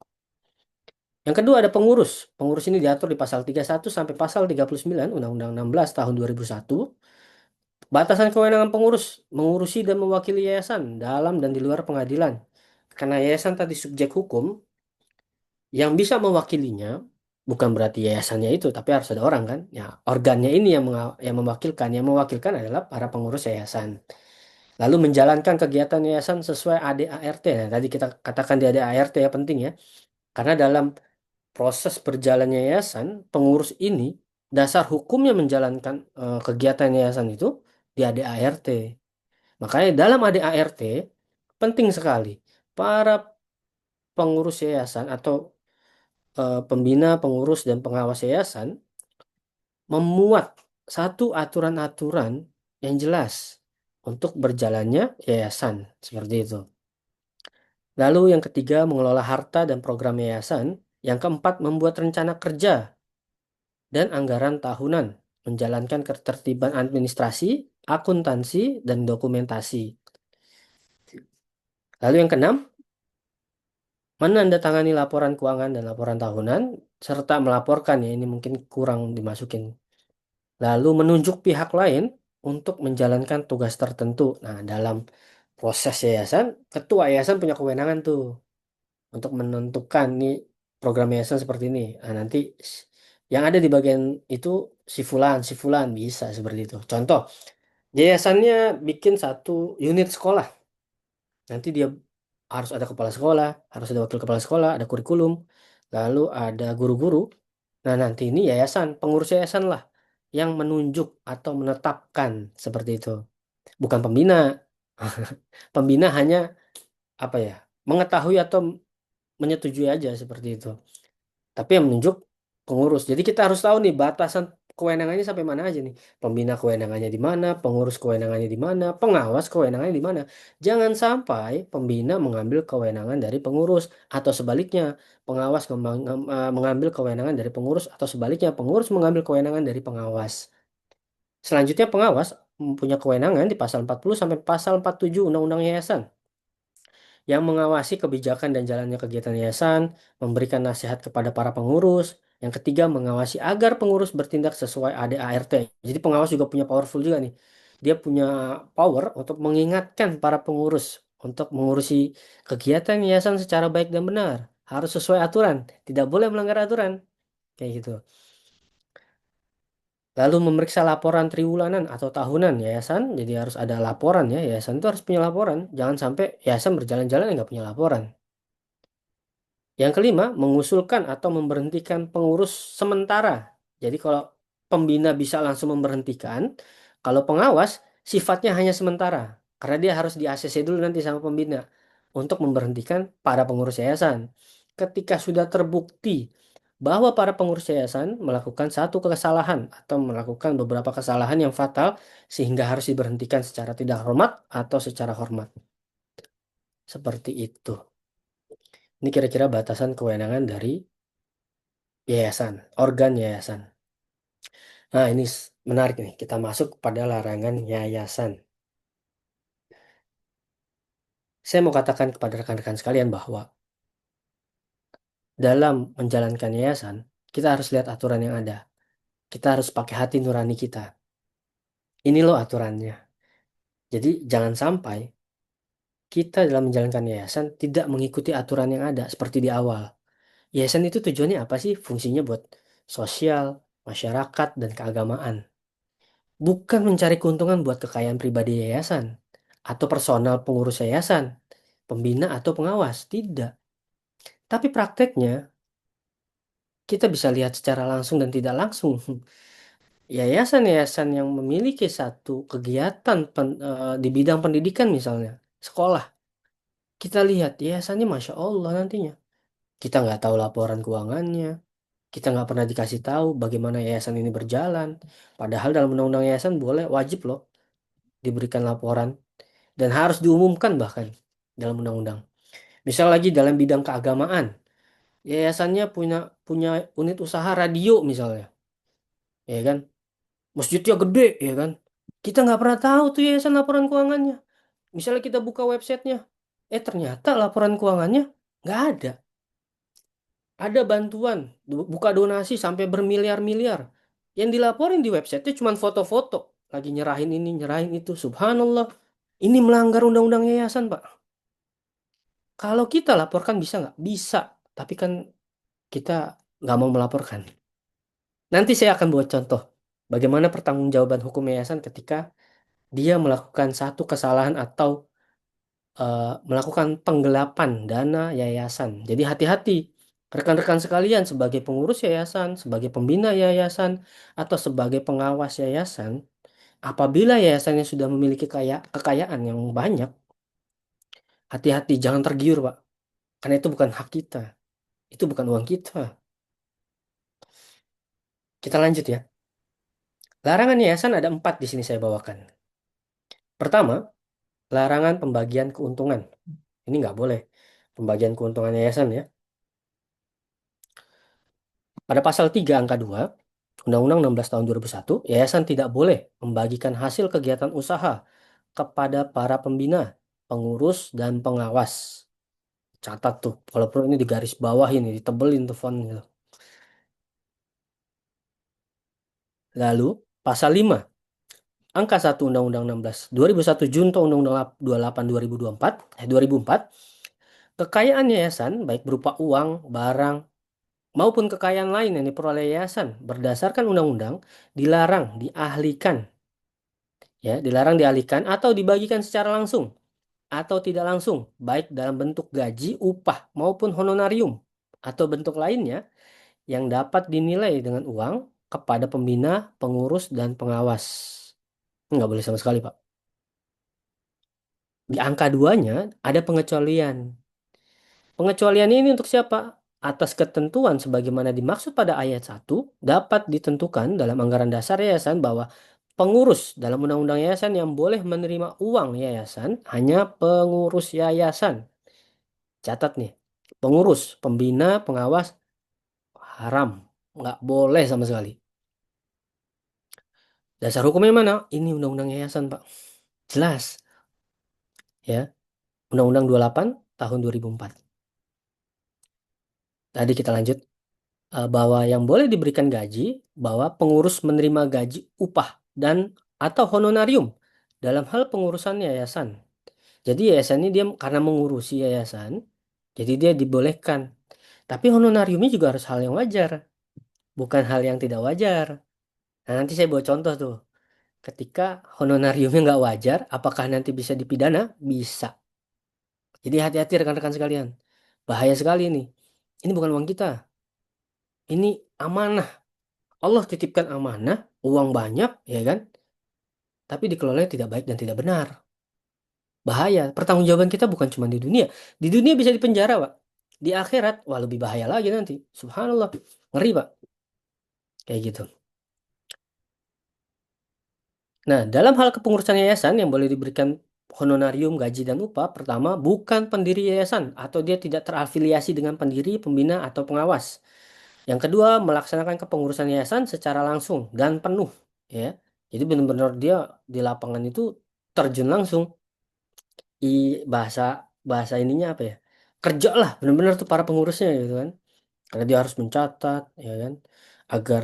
Yang kedua ada pengurus. Pengurus ini diatur di pasal 31 sampai pasal 39 Undang-Undang 16 tahun 2001. Batasan kewenangan pengurus mengurusi dan mewakili yayasan dalam dan di luar pengadilan. Karena yayasan tadi subjek hukum, yang bisa mewakilinya bukan berarti yayasannya itu, tapi harus ada orang kan. Ya, organnya ini yang mewakilkan. Yang mewakilkan adalah para pengurus yayasan. Lalu menjalankan kegiatan yayasan sesuai ADART. Nah, tadi kita katakan di ADART ya penting ya. Karena dalam proses berjalannya yayasan, pengurus ini dasar hukumnya menjalankan kegiatan yayasan itu di ADART. Makanya dalam ADART penting sekali para pengurus yayasan atau pembina, pengurus dan pengawas yayasan memuat satu aturan-aturan yang jelas untuk berjalannya yayasan seperti itu. Lalu yang ketiga mengelola harta dan program yayasan. Yang keempat membuat rencana kerja dan anggaran tahunan, menjalankan ketertiban administrasi, akuntansi, dan dokumentasi. Lalu yang keenam, menandatangani laporan keuangan dan laporan tahunan, serta melaporkan ya, ini mungkin kurang dimasukin. Lalu menunjuk pihak lain untuk menjalankan tugas tertentu. Nah, dalam proses yayasan, ketua yayasan punya kewenangan tuh untuk menentukan nih. program yayasan seperti ini. Nah, nanti yang ada di bagian itu si fulan bisa seperti itu. Contoh, yayasannya bikin satu unit sekolah. Nanti dia harus ada kepala sekolah, harus ada wakil kepala sekolah, ada kurikulum, lalu ada guru-guru. Nah, nanti ini yayasan, pengurus yayasan lah yang menunjuk atau menetapkan seperti itu. Bukan pembina. Pembina hanya apa ya? Mengetahui atau menyetujui aja seperti itu. Tapi yang menunjuk pengurus. Jadi kita harus tahu nih batasan kewenangannya sampai mana aja nih. Pembina kewenangannya di mana, pengurus kewenangannya di mana, pengawas kewenangannya di mana. Jangan sampai pembina mengambil kewenangan dari pengurus atau sebaliknya, pengawas mengambil kewenangan dari pengurus atau sebaliknya, pengurus mengambil kewenangan dari pengawas. Selanjutnya pengawas mempunyai kewenangan di pasal 40 sampai pasal 47 Undang-Undang Yayasan yang mengawasi kebijakan dan jalannya kegiatan yayasan, memberikan nasihat kepada para pengurus. Yang ketiga, mengawasi agar pengurus bertindak sesuai ADART. Jadi pengawas juga punya powerful juga nih. Dia punya power untuk mengingatkan para pengurus untuk mengurusi kegiatan yayasan secara baik dan benar. Harus sesuai aturan, tidak boleh melanggar aturan. Kayak gitu. Lalu memeriksa laporan triwulanan atau tahunan yayasan. Jadi harus ada laporan ya. Yayasan itu harus punya laporan. Jangan sampai yayasan berjalan-jalan yang nggak punya laporan. Yang kelima, mengusulkan atau memberhentikan pengurus sementara. Jadi kalau pembina bisa langsung memberhentikan, kalau pengawas sifatnya hanya sementara. Karena dia harus di ACC dulu nanti sama pembina untuk memberhentikan para pengurus yayasan. Ketika sudah terbukti bahwa para pengurus yayasan melakukan satu kesalahan atau melakukan beberapa kesalahan yang fatal sehingga harus diberhentikan secara tidak hormat atau secara hormat. Seperti itu. Ini kira-kira batasan kewenangan dari yayasan, organ yayasan. Nah, ini menarik nih. Kita masuk pada larangan yayasan. Saya mau katakan kepada rekan-rekan sekalian bahwa dalam menjalankan yayasan, kita harus lihat aturan yang ada. Kita harus pakai hati nurani kita. Ini loh aturannya. Jadi jangan sampai kita dalam menjalankan yayasan tidak mengikuti aturan yang ada seperti di awal. Yayasan itu tujuannya apa sih? Fungsinya buat sosial, masyarakat, dan keagamaan. Bukan mencari keuntungan buat kekayaan pribadi yayasan atau personal pengurus yayasan, pembina atau pengawas. Tidak. Tapi prakteknya kita bisa lihat secara langsung dan tidak langsung. Yayasan-yayasan yang memiliki satu kegiatan di bidang pendidikan misalnya, sekolah. Kita lihat yayasannya Masya Allah nantinya. Kita nggak tahu laporan keuangannya. Kita nggak pernah dikasih tahu bagaimana yayasan ini berjalan. Padahal dalam undang-undang yayasan boleh, wajib loh diberikan laporan. Dan harus diumumkan bahkan dalam undang-undang. Misal lagi dalam bidang keagamaan, yayasannya punya punya unit usaha radio misalnya, ya kan? Masjidnya gede, ya kan? Kita nggak pernah tahu tuh yayasan laporan keuangannya. Misalnya kita buka websitenya, ternyata laporan keuangannya nggak ada. Ada bantuan, buka donasi sampai bermiliar-miliar. Yang dilaporin di websitenya cuma foto-foto, lagi nyerahin ini, nyerahin itu. Subhanallah, ini melanggar undang-undang yayasan, Pak. Kalau kita laporkan bisa nggak? Bisa, tapi kan kita nggak mau melaporkan. Nanti saya akan buat contoh bagaimana pertanggungjawaban hukum yayasan ketika dia melakukan satu kesalahan atau melakukan penggelapan dana yayasan. Jadi hati-hati rekan-rekan sekalian sebagai pengurus yayasan, sebagai pembina yayasan, atau sebagai pengawas yayasan, apabila yayasannya sudah memiliki kekayaan yang banyak, hati-hati jangan tergiur, Pak. Karena itu bukan hak kita, itu bukan uang kita. Kita lanjut ya. Larangan yayasan ada 4 di sini saya bawakan. Pertama, larangan pembagian keuntungan. Ini nggak boleh. Pembagian keuntungan yayasan ya. Pada pasal 3 angka 2, Undang-Undang 16 tahun 2001, yayasan tidak boleh membagikan hasil kegiatan usaha kepada para pembina, pengurus, dan pengawas. Catat tuh, walaupun ini di garis bawah ini, ditebelin tuh fontnya. Lalu, pasal 5, angka 1 Undang-Undang 16 2001 Junto Undang-Undang 28 2024, 2004, kekayaan yayasan baik berupa uang, barang, maupun kekayaan lain yang diperoleh yayasan berdasarkan undang-undang dilarang dialihkan, ya, dilarang dialihkan atau dibagikan secara langsung atau tidak langsung, baik dalam bentuk gaji, upah maupun honorarium atau bentuk lainnya yang dapat dinilai dengan uang kepada pembina, pengurus, dan pengawas. Nggak boleh sama sekali, Pak. Di angka duanya ada pengecualian. Pengecualian ini untuk siapa? Atas ketentuan sebagaimana dimaksud pada ayat 1 dapat ditentukan dalam anggaran dasar yayasan bahwa pengurus dalam undang-undang yayasan yang boleh menerima uang yayasan hanya pengurus yayasan. Catat nih, pengurus, pembina, pengawas, haram. Nggak boleh sama sekali. Dasar hukumnya mana? Ini undang-undang yayasan, Pak. Jelas, ya. Undang-Undang 28 tahun 2004. Tadi kita lanjut. Bahwa yang boleh diberikan gaji, bahwa pengurus menerima gaji upah dan atau honorarium dalam hal pengurusan yayasan. Jadi yayasan ini dia karena mengurusi yayasan, jadi dia dibolehkan. Tapi honorariumnya juga harus hal yang wajar, bukan hal yang tidak wajar. Nah, nanti saya bawa contoh tuh. Ketika honorariumnya nggak wajar, apakah nanti bisa dipidana? Bisa. Jadi hati-hati rekan-rekan sekalian. Bahaya sekali nih. Ini bukan uang kita. Ini amanah. Allah titipkan amanah, uang banyak, ya kan? Tapi dikelola tidak baik dan tidak benar. Bahaya. Pertanggungjawaban kita bukan cuma di dunia. Di dunia bisa dipenjara, Pak. Di akhirat, wah lebih bahaya lagi nanti. Subhanallah. Ngeri, Pak. Kayak gitu. Nah, dalam hal kepengurusan yayasan yang boleh diberikan honorarium, gaji, dan upah, pertama, bukan pendiri yayasan atau dia tidak terafiliasi dengan pendiri, pembina, atau pengawas. Yang kedua, melaksanakan kepengurusan yayasan secara langsung dan penuh, ya. Jadi benar-benar dia di lapangan itu terjun langsung. I bahasa bahasa ininya apa ya? Kerja lah, benar-benar tuh para pengurusnya gitu kan. Karena dia harus mencatat, ya kan, agar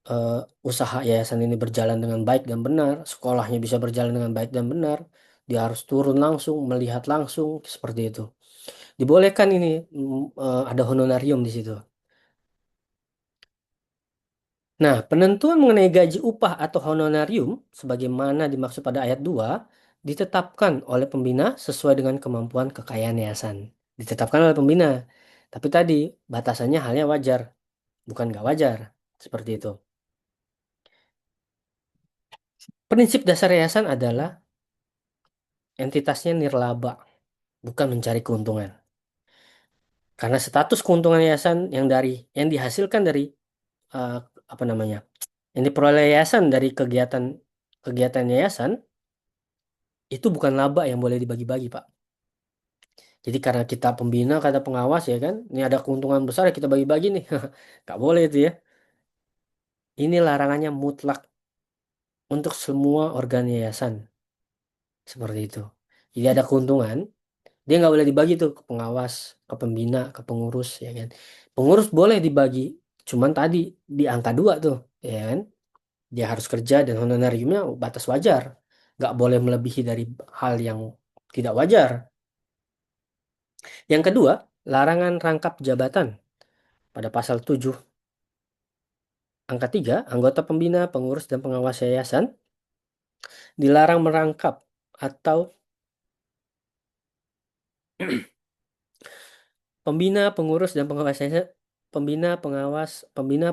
eh, usaha yayasan ini berjalan dengan baik dan benar, sekolahnya bisa berjalan dengan baik dan benar. Dia harus turun langsung, melihat langsung seperti itu. Dibolehkan ini ada honorarium di situ. Nah, penentuan mengenai gaji upah atau honorarium sebagaimana dimaksud pada ayat 2 ditetapkan oleh pembina sesuai dengan kemampuan kekayaan yayasan. Ditetapkan oleh pembina. Tapi tadi batasannya halnya wajar, bukan nggak wajar. Seperti itu. Prinsip dasar yayasan adalah entitasnya nirlaba, bukan mencari keuntungan. Karena status keuntungan yayasan yang dihasilkan dari eh, apa namanya? Yang diperoleh yayasan dari kegiatan kegiatan yayasan itu bukan laba yang boleh dibagi-bagi, Pak. Jadi karena kita pembina, kata pengawas ya kan, ini ada keuntungan besar ya kita bagi-bagi nih. Nggak boleh itu ya. Ini larangannya mutlak untuk semua organ yayasan. Seperti itu. Jadi ada keuntungan, dia nggak boleh dibagi tuh ke pengawas, ke pembina, ke pengurus ya kan. Pengurus boleh dibagi, cuman tadi di angka 2 tuh, ya kan. Dia harus kerja dan honorariumnya batas wajar. Nggak boleh melebihi dari hal yang tidak wajar. Yang kedua, larangan rangkap jabatan pada pasal 7 angka 3, anggota pembina, pengurus, dan pengawas yayasan dilarang merangkap atau pembina, pengurus, dan pengawas yayasan, pembina,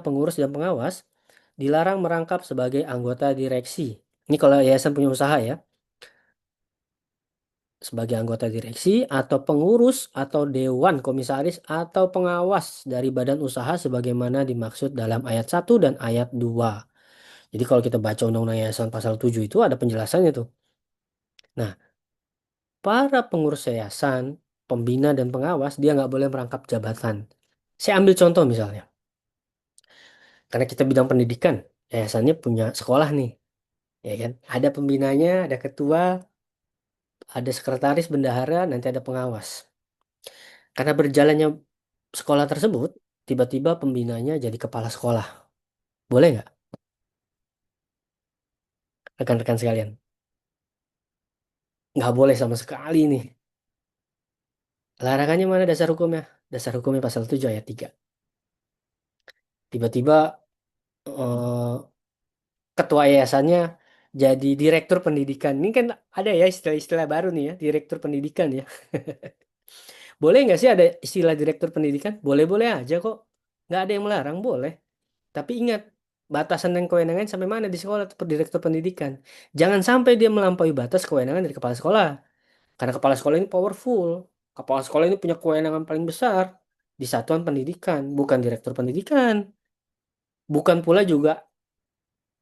pengurus, dan pengawas dilarang merangkap sebagai anggota direksi. Ini kalau yayasan punya usaha ya, sebagai anggota direksi atau pengurus atau dewan komisaris atau pengawas dari badan usaha sebagaimana dimaksud dalam ayat 1 dan ayat 2. Jadi kalau kita baca Undang-Undang Yayasan pasal 7 itu ada penjelasannya tuh. Nah, para pengurus yayasan, pembina dan pengawas, dia nggak boleh merangkap jabatan. Saya ambil contoh misalnya, karena kita bidang pendidikan, yayasannya punya sekolah nih, ya kan? Ada pembinanya, ada ketua, ada sekretaris, bendahara, nanti ada pengawas. Karena berjalannya sekolah tersebut, tiba-tiba pembinanya jadi kepala sekolah. Boleh nggak, rekan-rekan sekalian? Nggak boleh sama sekali nih. Larangannya mana dasar hukumnya? Dasar hukumnya pasal 7 ayat 3. Tiba-tiba eh, ketua yayasannya jadi direktur pendidikan. Ini kan ada ya istilah-istilah baru nih ya, direktur pendidikan ya. Boleh nggak sih ada istilah direktur pendidikan? Boleh-boleh aja kok. Nggak ada yang melarang, boleh. Tapi ingat, batasan dan kewenangan sampai mana di sekolah direktur pendidikan. Jangan sampai dia melampaui batas kewenangan dari kepala sekolah. Karena kepala sekolah ini powerful. Kepala sekolah ini punya kewenangan paling besar di satuan pendidikan, bukan direktur pendidikan. Bukan pula juga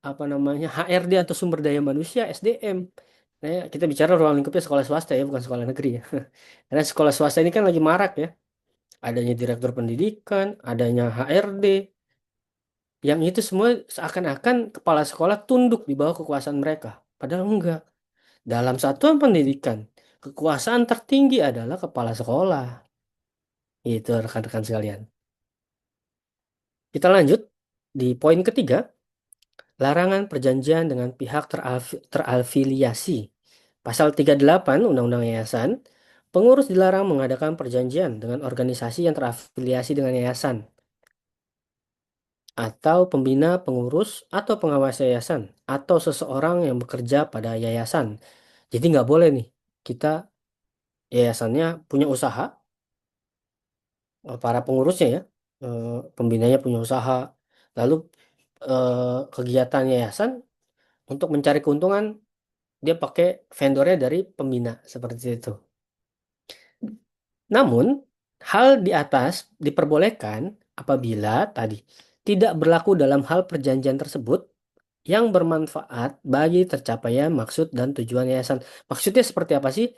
apa namanya HRD atau sumber daya manusia SDM. Nah, ya, kita bicara ruang lingkupnya sekolah swasta ya, bukan sekolah negeri ya. Karena sekolah swasta ini kan lagi marak ya. Adanya direktur pendidikan, adanya HRD, yang itu semua seakan-akan kepala sekolah tunduk di bawah kekuasaan mereka. Padahal enggak. Dalam satuan pendidikan, kekuasaan tertinggi adalah kepala sekolah. Itu rekan-rekan sekalian. Kita lanjut di poin ketiga, larangan perjanjian dengan pihak terafiliasi. Pasal 38 Undang-Undang Yayasan, pengurus dilarang mengadakan perjanjian dengan organisasi yang terafiliasi dengan yayasan atau pembina, pengurus, atau pengawas yayasan atau seseorang yang bekerja pada yayasan. Jadi nggak boleh nih kita yayasannya punya usaha, para pengurusnya ya, pembinanya punya usaha, lalu kegiatan yayasan untuk mencari keuntungan dia pakai vendornya dari pembina seperti itu. Namun, hal di atas diperbolehkan apabila tadi tidak berlaku dalam hal perjanjian tersebut yang bermanfaat bagi tercapainya maksud dan tujuan yayasan. Maksudnya seperti apa sih?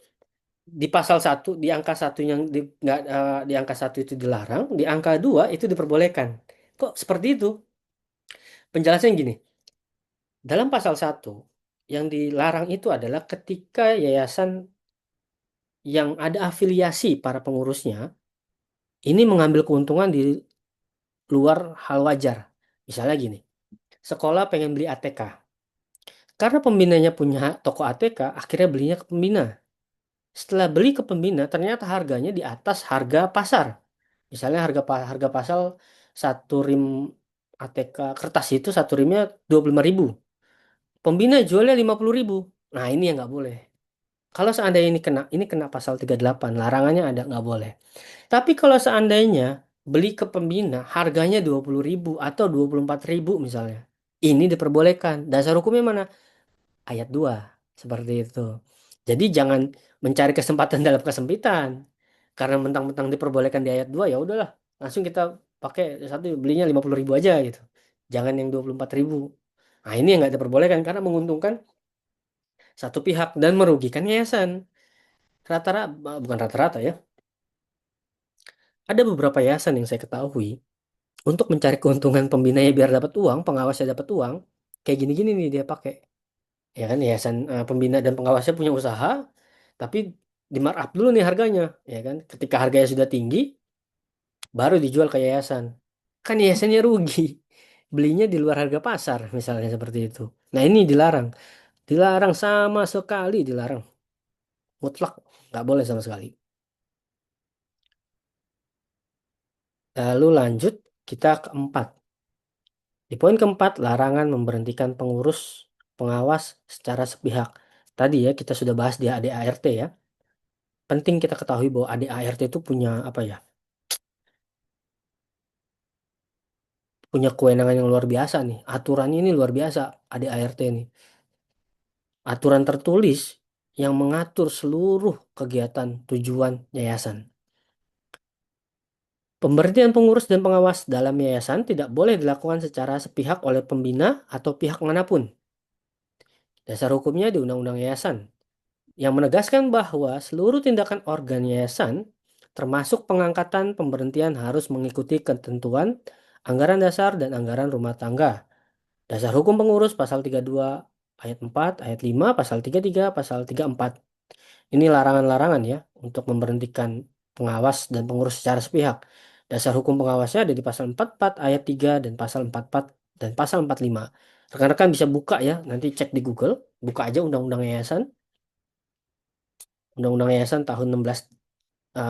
Di pasal satu di angka satu yang nggak, di angka satu itu dilarang, di angka 2 itu diperbolehkan. Kok seperti itu? Penjelasannya gini, dalam pasal satu yang dilarang itu adalah ketika yayasan yang ada afiliasi para pengurusnya ini mengambil keuntungan di luar hal wajar. Misalnya gini, sekolah pengen beli ATK. Karena pembinanya punya toko ATK, akhirnya belinya ke pembina. Setelah beli ke pembina, ternyata harganya di atas harga pasar. Misalnya harga pasar satu rim ATK kertas itu satu rimnya 25.000. Pembina jualnya 50.000. Nah ini yang nggak boleh. Kalau seandainya ini kena pasal 38, larangannya ada nggak boleh. Tapi kalau seandainya beli ke pembina harganya 20.000 atau 24.000 misalnya. Ini diperbolehkan. Dasar hukumnya mana? Ayat 2. Seperti itu. Jadi jangan mencari kesempatan dalam kesempitan. Karena mentang-mentang diperbolehkan di ayat 2 ya udahlah. Langsung kita pakai satu belinya 50.000 aja gitu. Jangan yang 24.000. Nah ini yang nggak diperbolehkan karena menguntungkan satu pihak dan merugikan yayasan. Rata-rata, bukan rata-rata ya. Ada beberapa yayasan yang saya ketahui untuk mencari keuntungan pembinanya biar dapat uang, pengawasnya dapat uang, kayak gini-gini nih dia pakai. Ya kan, yayasan pembina dan pengawasnya punya usaha, tapi di markup dulu nih harganya, ya kan? Ketika harganya sudah tinggi, baru dijual ke yayasan. Kan yayasannya rugi. Belinya di luar harga pasar, misalnya seperti itu. Nah, ini dilarang. Dilarang sama sekali, dilarang. Mutlak, nggak boleh sama sekali. Lalu lanjut, kita keempat. Di poin keempat, larangan memberhentikan pengurus pengawas secara sepihak. Tadi ya kita sudah bahas di ADART ya. Penting kita ketahui bahwa ADART itu punya apa ya? Punya kewenangan yang luar biasa nih. Aturannya ini luar biasa ADART ini. Aturan tertulis yang mengatur seluruh kegiatan tujuan yayasan. Pemberhentian pengurus dan pengawas dalam yayasan tidak boleh dilakukan secara sepihak oleh pembina atau pihak manapun. Dasar hukumnya di Undang-Undang Yayasan yang menegaskan bahwa seluruh tindakan organ yayasan, termasuk pengangkatan pemberhentian harus mengikuti ketentuan anggaran dasar dan anggaran rumah tangga. Dasar hukum pengurus pasal 32 ayat 4, ayat 5, pasal 33, pasal 34. Ini larangan-larangan ya untuk memberhentikan pengawas dan pengurus secara sepihak. Dasar hukum pengawasnya ada di pasal 44 ayat 3 dan pasal 44 dan pasal 45. Rekan-rekan bisa buka ya, nanti cek di Google, buka aja Undang-Undang Yayasan. Undang-Undang Yayasan tahun 16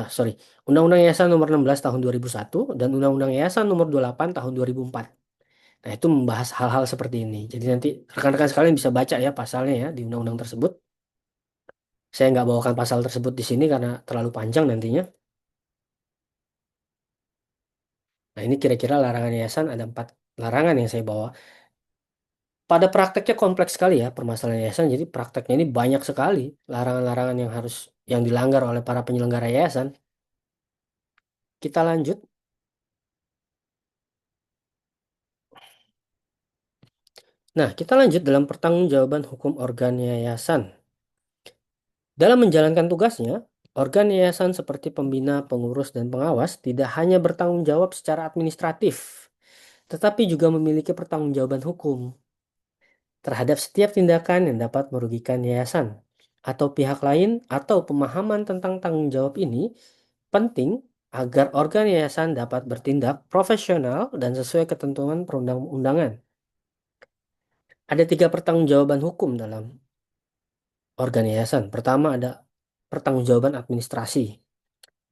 sorry, Undang-Undang Yayasan Nomor 16 Tahun 2001 dan Undang-Undang Yayasan Nomor 28 Tahun 2004. Nah, itu membahas hal-hal seperti ini. Jadi nanti rekan-rekan sekalian bisa baca ya pasalnya ya di undang-undang tersebut. Saya nggak bawakan pasal tersebut di sini karena terlalu panjang nantinya. Nah, ini kira-kira larangan yayasan ada 4 larangan yang saya bawa. Pada prakteknya kompleks sekali ya permasalahan yayasan. Jadi prakteknya ini banyak sekali larangan-larangan yang dilanggar oleh para penyelenggara yayasan. Kita lanjut. Nah, kita lanjut dalam pertanggungjawaban hukum organ yayasan. Dalam menjalankan tugasnya, organ yayasan seperti pembina, pengurus, dan pengawas tidak hanya bertanggung jawab secara administratif, tetapi juga memiliki pertanggungjawaban hukum terhadap setiap tindakan yang dapat merugikan yayasan atau pihak lain, atau pemahaman tentang tanggung jawab ini penting agar organ yayasan dapat bertindak profesional dan sesuai ketentuan perundang-undangan. Ada 3 pertanggungjawaban hukum dalam organ yayasan. Pertama ada pertanggungjawaban administrasi.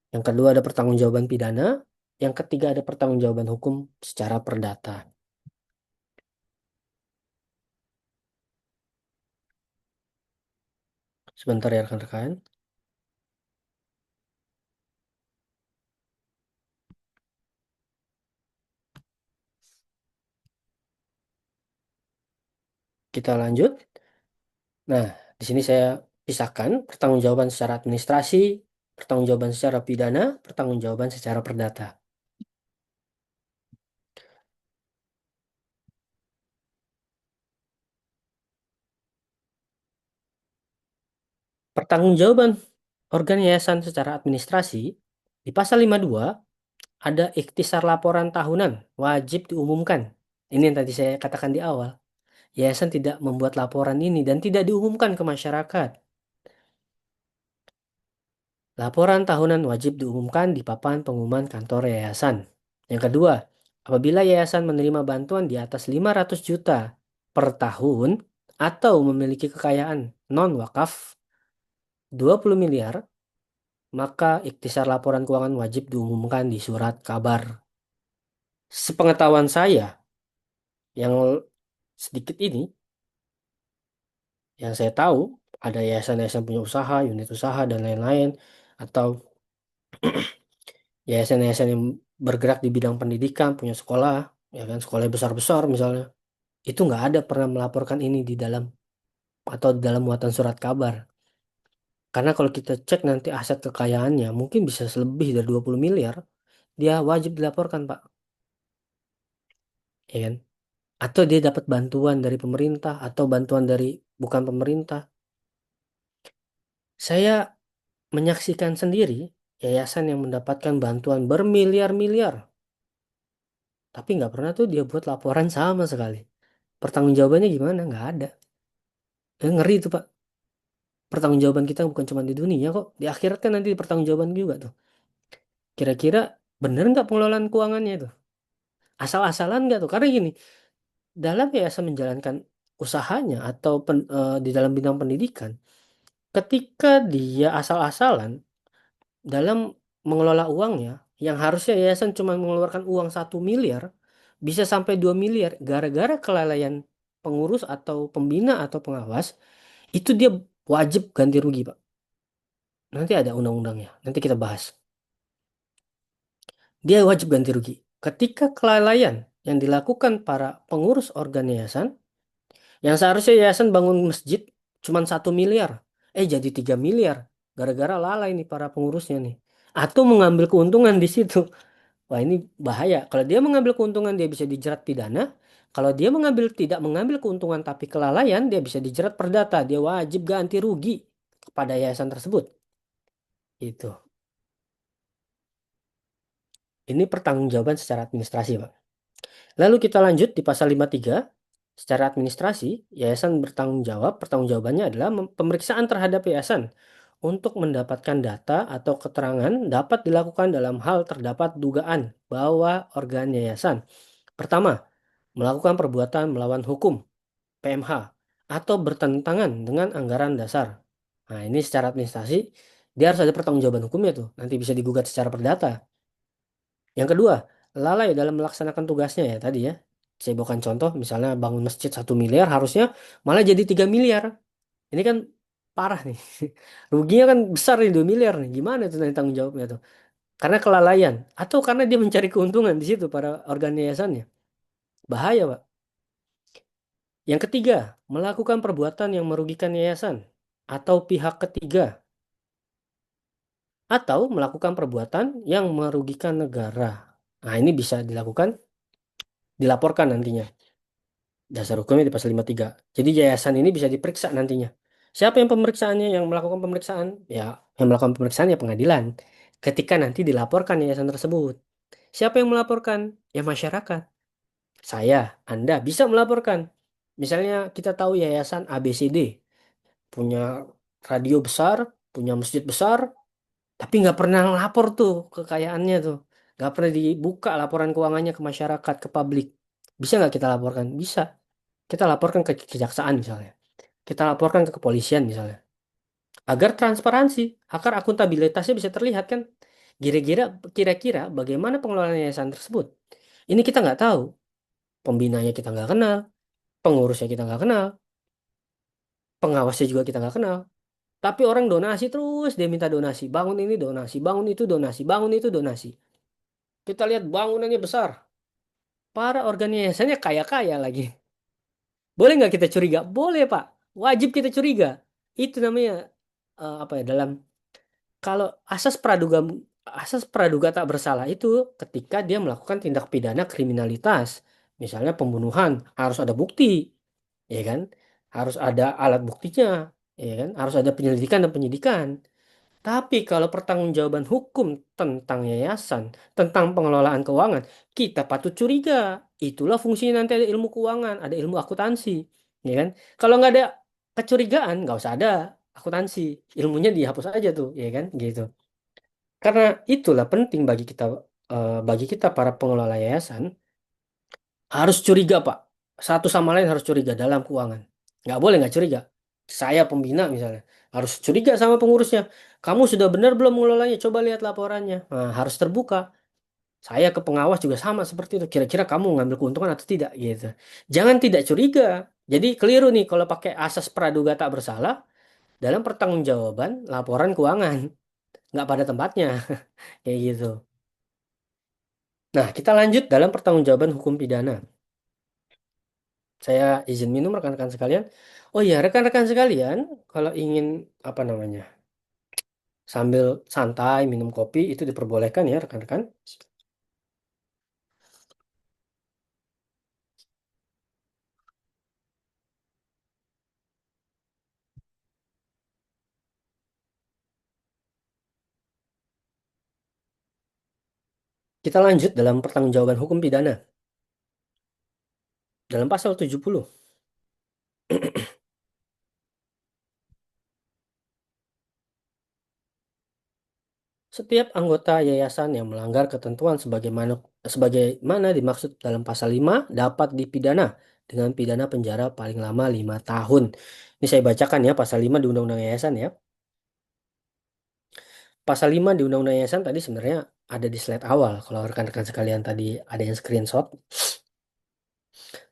Yang kedua ada pertanggungjawaban pidana. Yang ketiga ada pertanggungjawaban hukum secara perdata. Sebentar ya rekan-rekan. Kita lanjut. Nah, di sini saya pisahkan pertanggungjawaban secara administrasi, pertanggungjawaban secara pidana, pertanggungjawaban secara perdata. Pertanggungjawaban organ yayasan secara administrasi di pasal 52 ada ikhtisar laporan tahunan wajib diumumkan. Ini yang tadi saya katakan di awal. Yayasan tidak membuat laporan ini dan tidak diumumkan ke masyarakat. Laporan tahunan wajib diumumkan di papan pengumuman kantor yayasan. Yang kedua, apabila yayasan menerima bantuan di atas 500 juta per tahun atau memiliki kekayaan non-wakaf 20 miliar, maka ikhtisar laporan keuangan wajib diumumkan di surat kabar. Sepengetahuan saya, yang sedikit ini, yang saya tahu, ada yayasan-yayasan punya usaha, unit usaha, dan lain-lain, atau yayasan-yayasan yang bergerak di bidang pendidikan, punya sekolah, ya kan, sekolah besar-besar misalnya, itu nggak ada pernah melaporkan ini di dalam atau di dalam muatan surat kabar. Karena kalau kita cek nanti aset kekayaannya, mungkin bisa lebih dari 20 miliar, dia wajib dilaporkan, Pak. Ya kan? Atau dia dapat bantuan dari pemerintah atau bantuan dari bukan pemerintah. Saya menyaksikan sendiri yayasan yang mendapatkan bantuan bermiliar-miliar, tapi nggak pernah tuh dia buat laporan sama sekali. Pertanggungjawabannya gimana? Nggak ada. Ngeri tuh Pak. Pertanggungjawaban kita bukan cuma di dunia kok. Di akhirat kan nanti pertanggungjawaban juga tuh. Kira-kira bener nggak pengelolaan keuangannya itu? Asal-asalan nggak tuh? Karena gini, dalam yayasan menjalankan usahanya atau di dalam bidang pendidikan, ketika dia asal-asalan dalam mengelola uangnya, yang harusnya yayasan cuma mengeluarkan uang 1 miliar, bisa sampai 2 miliar gara-gara kelalaian pengurus atau pembina atau pengawas, itu dia wajib ganti rugi, Pak. Nanti ada undang-undangnya. Nanti kita bahas. Dia wajib ganti rugi. Ketika kelalaian yang dilakukan para pengurus organ yayasan, yang seharusnya yayasan bangun masjid cuma 1 miliar, jadi 3 miliar. Gara-gara lalai nih para pengurusnya nih. Atau mengambil keuntungan di situ. Wah ini bahaya. Kalau dia mengambil keuntungan dia bisa dijerat pidana. Kalau dia tidak mengambil keuntungan tapi kelalaian dia bisa dijerat perdata. Dia wajib ganti rugi kepada yayasan tersebut. Itu. Ini pertanggungjawaban secara administrasi, Pak. Lalu kita lanjut di pasal 53. Secara administrasi, yayasan bertanggung jawab. Pertanggungjawabannya adalah pemeriksaan terhadap yayasan untuk mendapatkan data atau keterangan dapat dilakukan dalam hal terdapat dugaan bahwa organ yayasan. Pertama, melakukan perbuatan melawan hukum, PMH, atau bertentangan dengan anggaran dasar. Nah, ini secara administrasi Dia harus ada pertanggungjawaban hukumnya tuh. Nanti bisa digugat secara perdata. Yang kedua, lalai dalam melaksanakan tugasnya ya tadi ya. Saya bawakan contoh, misalnya bangun masjid 1 miliar, harusnya malah jadi 3 miliar. Ini kan parah nih. Ruginya kan besar nih 2 miliar nih. Gimana tuh nanti tanggung jawabnya tuh? Karena kelalaian atau karena dia mencari keuntungan di situ para organ yayasannya. Bahaya, Pak. Yang ketiga, melakukan perbuatan yang merugikan yayasan atau pihak ketiga atau melakukan perbuatan yang merugikan negara. Nah, ini bisa dilakukan, dilaporkan nantinya. Dasar hukumnya di pasal 53. Jadi yayasan ini bisa diperiksa nantinya. Siapa yang pemeriksaannya, yang melakukan pemeriksaan? Ya, yang melakukan pemeriksaan ya pengadilan. Ketika nanti dilaporkan yayasan tersebut. Siapa yang melaporkan? Ya masyarakat. Saya, Anda bisa melaporkan. Misalnya kita tahu yayasan ABCD punya radio besar, punya masjid besar, tapi nggak pernah lapor tuh kekayaannya tuh. Nggak pernah dibuka laporan keuangannya ke masyarakat, ke publik. Bisa nggak kita laporkan? Bisa. Kita laporkan ke kejaksaan misalnya. Kita laporkan ke kepolisian misalnya. Agar transparansi, agar akuntabilitasnya bisa terlihat kan. Kira-kira bagaimana pengelolaan yayasan tersebut. Ini kita nggak tahu. Pembinanya kita nggak kenal, pengurusnya kita nggak kenal, pengawasnya juga kita nggak kenal. Tapi orang donasi terus, dia minta donasi. Bangun ini donasi, bangun itu donasi, bangun itu donasi. Kita lihat bangunannya besar. Para organisasinya kaya-kaya lagi. Boleh nggak kita curiga? Boleh, Pak. Wajib kita curiga. Itu namanya apa ya, dalam kalau asas praduga tak bersalah itu ketika dia melakukan tindak pidana kriminalitas. Misalnya pembunuhan, harus ada bukti, ya kan? Harus ada alat buktinya, ya kan? Harus ada penyelidikan dan penyidikan. Tapi kalau pertanggungjawaban hukum tentang yayasan, tentang pengelolaan keuangan, kita patut curiga. Itulah fungsinya nanti ada ilmu keuangan, ada ilmu akuntansi, ya kan? Kalau nggak ada kecurigaan, nggak usah ada akuntansi, ilmunya dihapus aja tuh, ya kan? Gitu. Karena itulah penting bagi kita para pengelola yayasan harus curiga, Pak. Satu sama lain harus curiga dalam keuangan. Nggak boleh nggak curiga. Saya pembina misalnya, harus curiga sama pengurusnya. Kamu sudah benar belum mengelolanya? Coba lihat laporannya. Nah, harus terbuka. Saya ke pengawas juga sama seperti itu. Kira-kira kamu ngambil keuntungan atau tidak gitu. Jangan tidak curiga. Jadi keliru nih kalau pakai asas praduga tak bersalah dalam pertanggungjawaban laporan keuangan. Nggak pada tempatnya. Kayak gitu. Nah, kita lanjut dalam pertanggungjawaban hukum pidana. Saya izin minum rekan-rekan sekalian. Oh iya, rekan-rekan sekalian, kalau ingin apa namanya, sambil santai minum kopi itu diperbolehkan ya rekan-rekan. Kita lanjut dalam pertanggungjawaban hukum pidana. Dalam pasal 70, setiap anggota yayasan yang melanggar ketentuan sebagaimana dimaksud dalam pasal 5 dapat dipidana dengan pidana penjara paling lama 5 tahun. Ini saya bacakan ya pasal 5 di Undang-Undang Yayasan ya. Pasal 5 di Undang-Undang Yayasan tadi sebenarnya ada di slide awal. Kalau rekan-rekan sekalian tadi ada yang screenshot.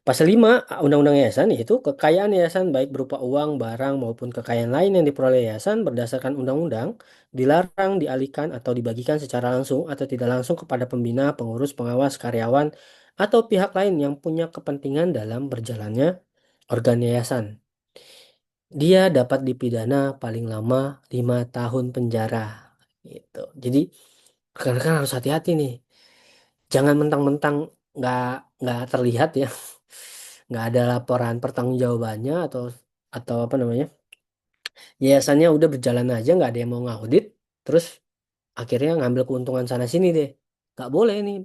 Pasal 5 Undang-Undang Yayasan yaitu kekayaan yayasan baik berupa uang, barang maupun kekayaan lain yang diperoleh yayasan berdasarkan undang-undang dilarang dialihkan atau dibagikan secara langsung atau tidak langsung kepada pembina, pengurus, pengawas, karyawan atau pihak lain yang punya kepentingan dalam berjalannya organ yayasan. Dia dapat dipidana paling lama 5 tahun penjara. Gitu. Jadi rekan-rekan harus hati-hati nih. Jangan mentang-mentang nggak nggak terlihat ya, nggak ada laporan pertanggungjawabannya atau apa namanya, yayasannya udah berjalan aja nggak ada yang mau ngaudit, terus akhirnya ngambil keuntungan sana sini deh. Nggak boleh nih.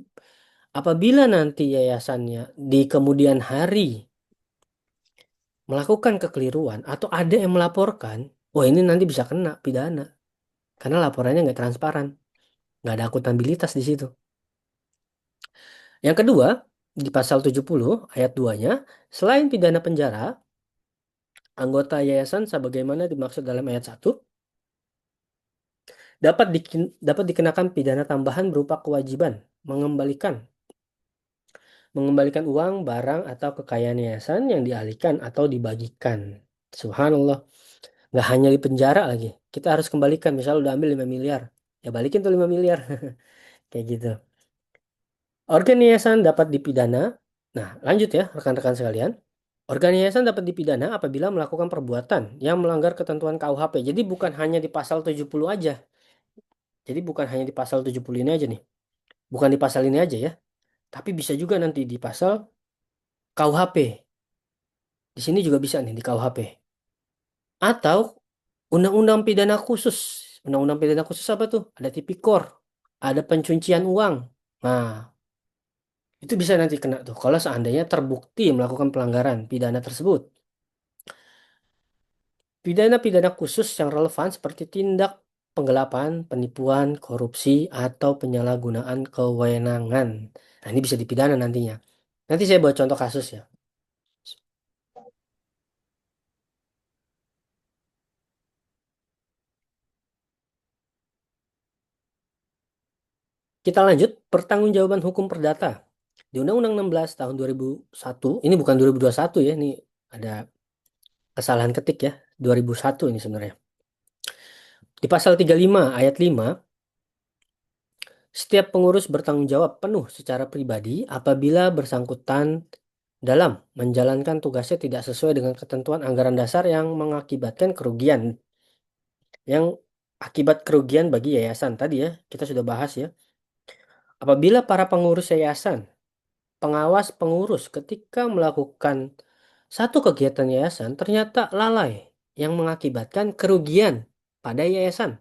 Apabila nanti yayasannya di kemudian hari melakukan kekeliruan atau ada yang melaporkan, wah ini nanti bisa kena pidana karena laporannya nggak transparan, nggak ada akuntabilitas di situ. Yang kedua, di pasal 70 ayat 2-nya, selain pidana penjara, anggota yayasan sebagaimana dimaksud dalam ayat 1 dapat dikenakan pidana tambahan berupa kewajiban mengembalikan mengembalikan uang, barang, atau kekayaan yayasan yang dialihkan atau dibagikan. Subhanallah, nggak hanya di penjara lagi. Kita harus kembalikan, misal udah ambil 5 miliar, ya balikin tuh 5 miliar. Kayak gitu. Organ yayasan dapat dipidana. Nah, lanjut ya, rekan-rekan sekalian. Organ yayasan dapat dipidana apabila melakukan perbuatan yang melanggar ketentuan KUHP. Jadi bukan hanya di pasal 70 aja. Jadi bukan hanya di pasal 70 ini aja nih. Bukan di pasal ini aja ya. Tapi bisa juga nanti di pasal KUHP. Di sini juga bisa nih di KUHP. Atau undang-undang pidana khusus. Undang-undang pidana khusus apa tuh? Ada tipikor, ada pencucian uang. Nah, itu bisa nanti kena tuh kalau seandainya terbukti melakukan pelanggaran pidana tersebut. Pidana-pidana khusus yang relevan seperti tindak penggelapan, penipuan, korupsi, atau penyalahgunaan kewenangan. Nah, ini bisa dipidana nantinya. Nanti saya buat contoh kasus ya. Kita lanjut, pertanggungjawaban hukum perdata. Di Undang-Undang 16 tahun 2001, ini bukan 2021 ya, ini ada kesalahan ketik ya, 2001 ini sebenarnya. Di pasal 35 ayat 5, setiap pengurus bertanggung jawab penuh secara pribadi apabila bersangkutan dalam menjalankan tugasnya tidak sesuai dengan ketentuan anggaran dasar yang mengakibatkan kerugian. Yang akibat kerugian bagi yayasan tadi ya, kita sudah bahas ya. Apabila para pengurus yayasan, pengawas pengurus ketika melakukan satu kegiatan yayasan ternyata lalai yang mengakibatkan kerugian pada yayasan.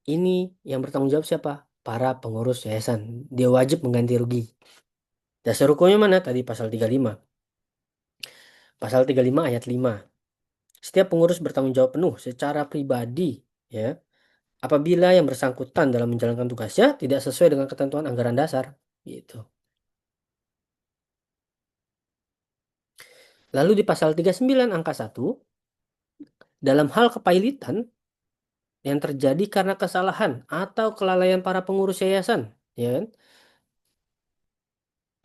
Ini yang bertanggung jawab siapa? Para pengurus yayasan. Dia wajib mengganti rugi. Dasar hukumnya mana? Tadi pasal 35. Pasal 35 ayat 5. Setiap pengurus bertanggung jawab penuh secara pribadi ya, apabila yang bersangkutan dalam menjalankan tugasnya tidak sesuai dengan ketentuan anggaran dasar. Gitu. Lalu di pasal 39 angka 1, dalam hal kepailitan yang terjadi karena kesalahan atau kelalaian para pengurus yayasan, ya kan?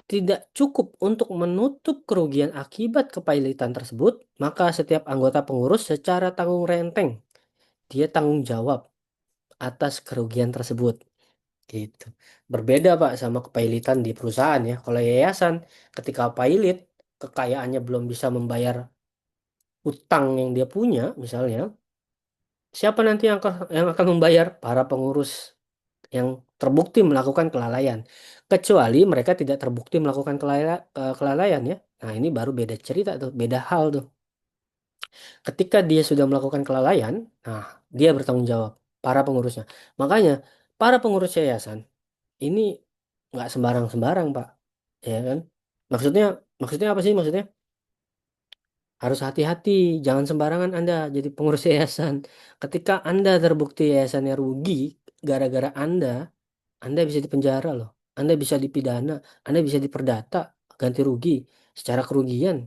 Tidak cukup untuk menutup kerugian akibat kepailitan tersebut, maka setiap anggota pengurus secara tanggung renteng dia tanggung jawab atas kerugian tersebut. Gitu. Berbeda Pak sama kepailitan di perusahaan ya. Kalau yayasan ketika pailit, kekayaannya belum bisa membayar utang yang dia punya, misalnya, siapa nanti yang akan membayar? Para pengurus yang terbukti melakukan kelalaian. Kecuali mereka tidak terbukti melakukan kelalaian ya. Nah, ini baru beda cerita tuh, beda hal tuh. Ketika dia sudah melakukan kelalaian, nah dia bertanggung jawab, para pengurusnya. Makanya para pengurus yayasan ini nggak sembarang-sembarang, Pak. Ya kan? Maksudnya maksudnya apa sih maksudnya? Harus hati-hati, jangan sembarangan Anda jadi pengurus yayasan. Ketika Anda terbukti yayasannya rugi gara-gara Anda bisa dipenjara loh. Anda bisa dipidana, Anda bisa diperdata, ganti rugi secara kerugian,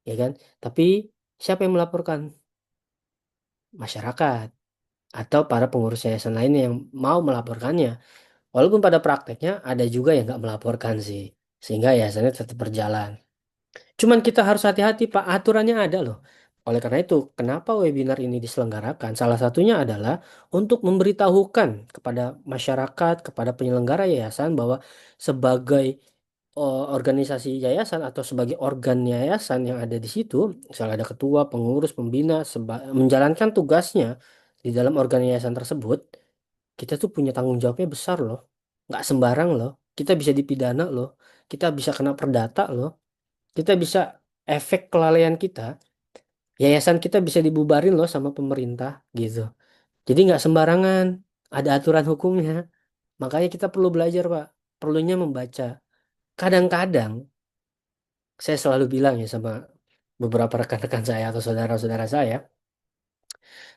ya kan? Tapi siapa yang melaporkan? Masyarakat atau para pengurus yayasan lainnya yang mau melaporkannya. Walaupun pada prakteknya ada juga yang nggak melaporkan sih, sehingga yayasannya tetap berjalan. Cuman kita harus hati-hati Pak, aturannya ada loh. Oleh karena itu, kenapa webinar ini diselenggarakan? Salah satunya adalah untuk memberitahukan kepada masyarakat, kepada penyelenggara yayasan bahwa sebagai organisasi yayasan atau sebagai organ yayasan yang ada di situ, misalnya ada ketua, pengurus, pembina, menjalankan tugasnya di dalam organ yayasan tersebut, kita tuh punya tanggung jawabnya besar loh. Nggak sembarang loh. Kita bisa dipidana loh. Kita bisa kena perdata loh. Kita bisa efek kelalaian kita. Yayasan kita bisa dibubarin loh sama pemerintah gitu. Jadi nggak sembarangan. Ada aturan hukumnya. Makanya kita perlu belajar, Pak. Perlunya membaca. Kadang-kadang saya selalu bilang ya sama beberapa rekan-rekan saya atau saudara-saudara saya,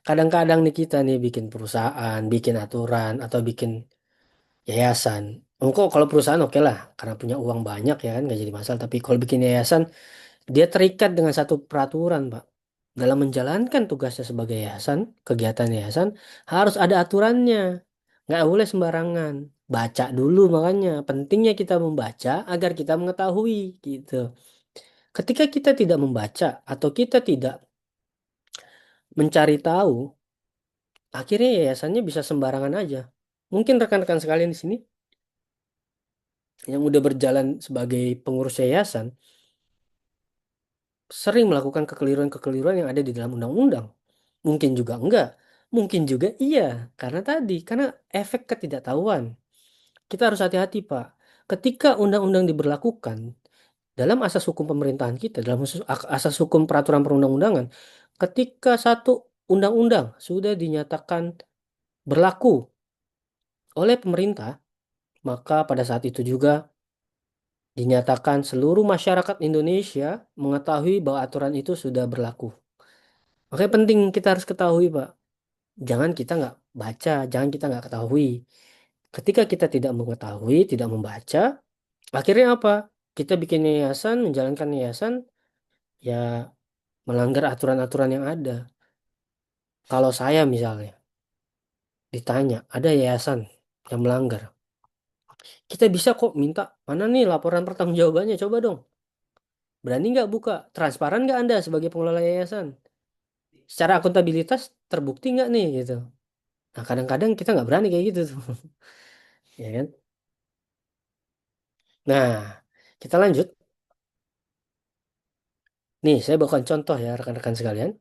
kadang-kadang nih kita nih bikin perusahaan, bikin aturan atau bikin yayasan. Kok kalau perusahaan oke lah, karena punya uang banyak ya kan nggak jadi masalah. Tapi kalau bikin yayasan, dia terikat dengan satu peraturan, Pak. Dalam menjalankan tugasnya sebagai yayasan, kegiatan yayasan harus ada aturannya. Nggak boleh sembarangan. Baca dulu makanya. Pentingnya kita membaca agar kita mengetahui gitu. Ketika kita tidak membaca atau kita tidak mencari tahu, akhirnya yayasannya bisa sembarangan aja. Mungkin rekan-rekan sekalian di sini yang udah berjalan sebagai pengurus yayasan sering melakukan kekeliruan-kekeliruan yang ada di dalam undang-undang. Mungkin juga enggak. Mungkin juga iya. Karena efek ketidaktahuan. Kita harus hati-hati, Pak. Ketika undang-undang diberlakukan dalam asas hukum pemerintahan kita, dalam asas hukum peraturan perundang-undangan, ketika satu undang-undang sudah dinyatakan berlaku oleh pemerintah, maka pada saat itu juga dinyatakan seluruh masyarakat Indonesia mengetahui bahwa aturan itu sudah berlaku. Makanya penting kita harus ketahui, Pak. Jangan kita nggak baca, jangan kita nggak ketahui. Ketika kita tidak mengetahui, tidak membaca, akhirnya apa? Kita bikin yayasan, menjalankan yayasan, ya melanggar aturan-aturan yang ada. Kalau saya misalnya ditanya, ada yayasan yang melanggar. Kita bisa kok minta, mana nih laporan pertanggungjawabannya, coba dong. Berani nggak buka? Transparan nggak Anda sebagai pengelola yayasan? Secara akuntabilitas terbukti nggak nih gitu. Nah kadang-kadang kita nggak berani kayak gitu tuh. Ya kan? Nah, kita lanjut. Nih, saya bawakan contoh ya rekan-rekan sekalian.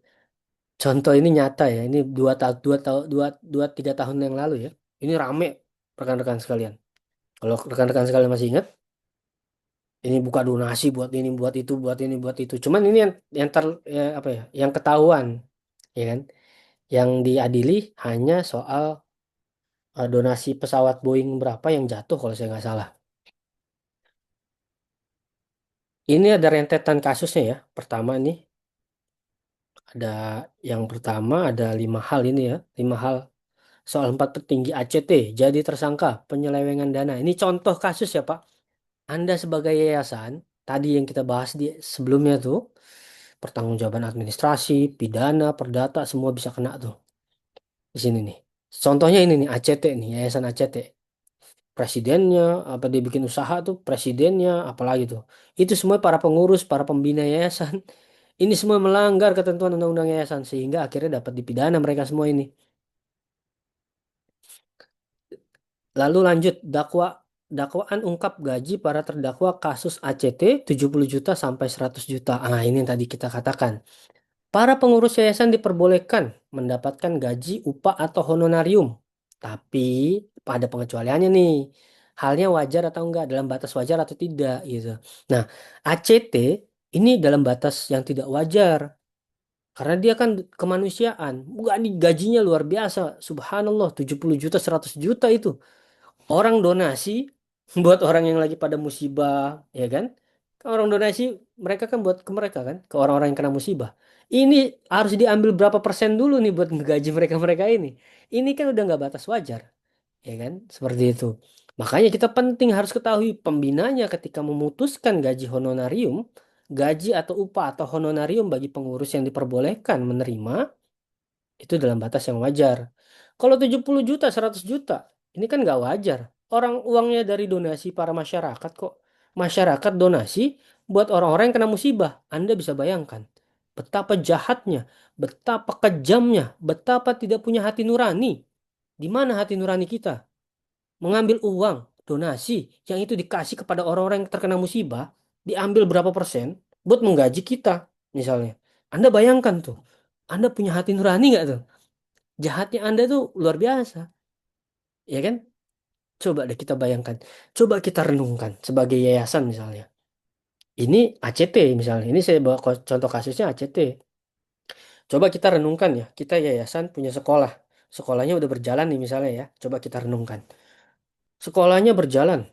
Contoh ini nyata ya. Ini 2 3 tahun yang lalu ya. Ini rame rekan-rekan sekalian. Kalau rekan-rekan sekalian masih ingat, ini buka donasi buat ini, buat itu, buat ini, buat itu. Cuman ini ya, apa ya? Yang ketahuan, ya kan? Yang diadili hanya soal donasi pesawat Boeing berapa yang jatuh kalau saya nggak salah. Ini ada rentetan kasusnya ya. Pertama nih ada yang pertama ada 5 hal ini ya, 5 hal soal 4 petinggi ACT jadi tersangka penyelewengan dana. Ini contoh kasus ya Pak. Anda sebagai yayasan, tadi yang kita bahas di sebelumnya tuh, pertanggungjawaban administrasi, pidana, perdata, semua bisa kena tuh. Di sini nih. Contohnya ini nih, ACT nih, Yayasan ACT. Presidennya, apa dia bikin usaha tuh, presidennya, apalagi tuh. Itu semua para pengurus, para pembina yayasan. Ini semua melanggar ketentuan undang-undang yayasan, sehingga akhirnya dapat dipidana mereka semua ini. Lalu lanjut, dakwaan ungkap gaji para terdakwa kasus ACT 70 juta sampai 100 juta. Ah, ini yang tadi kita katakan. Para pengurus yayasan diperbolehkan mendapatkan gaji, upah atau honorarium. Tapi pada pengecualiannya nih. Halnya wajar atau enggak, dalam batas wajar atau tidak gitu. Nah, ACT ini dalam batas yang tidak wajar. Karena dia kan kemanusiaan. Bukan gajinya luar biasa. Subhanallah, 70 juta, 100 juta itu. Orang donasi buat orang yang lagi pada musibah, ya kan? Orang donasi mereka kan buat ke mereka kan, ke orang-orang yang kena musibah. Ini harus diambil berapa persen dulu nih buat ngegaji mereka-mereka ini. Ini kan udah nggak batas wajar, ya kan? Seperti itu. Makanya kita penting harus ketahui pembinanya ketika memutuskan gaji honorarium, gaji atau upah atau honorarium bagi pengurus yang diperbolehkan menerima itu dalam batas yang wajar. Kalau 70 juta, 100 juta, ini kan nggak wajar. Orang uangnya dari donasi para masyarakat kok. Masyarakat donasi buat orang-orang yang kena musibah. Anda bisa bayangkan betapa jahatnya, betapa kejamnya, betapa tidak punya hati nurani. Di mana hati nurani kita? Mengambil uang donasi yang itu dikasih kepada orang-orang yang terkena musibah, diambil berapa persen buat menggaji kita, misalnya. Anda bayangkan tuh, Anda punya hati nurani nggak tuh? Jahatnya Anda tuh luar biasa, ya kan? Coba deh kita bayangkan. Coba kita renungkan sebagai yayasan misalnya. Ini ACT misalnya. Ini saya bawa contoh kasusnya ACT. Coba kita renungkan ya. Kita yayasan punya sekolah. Sekolahnya udah berjalan nih misalnya ya. Coba kita renungkan. Sekolahnya berjalan.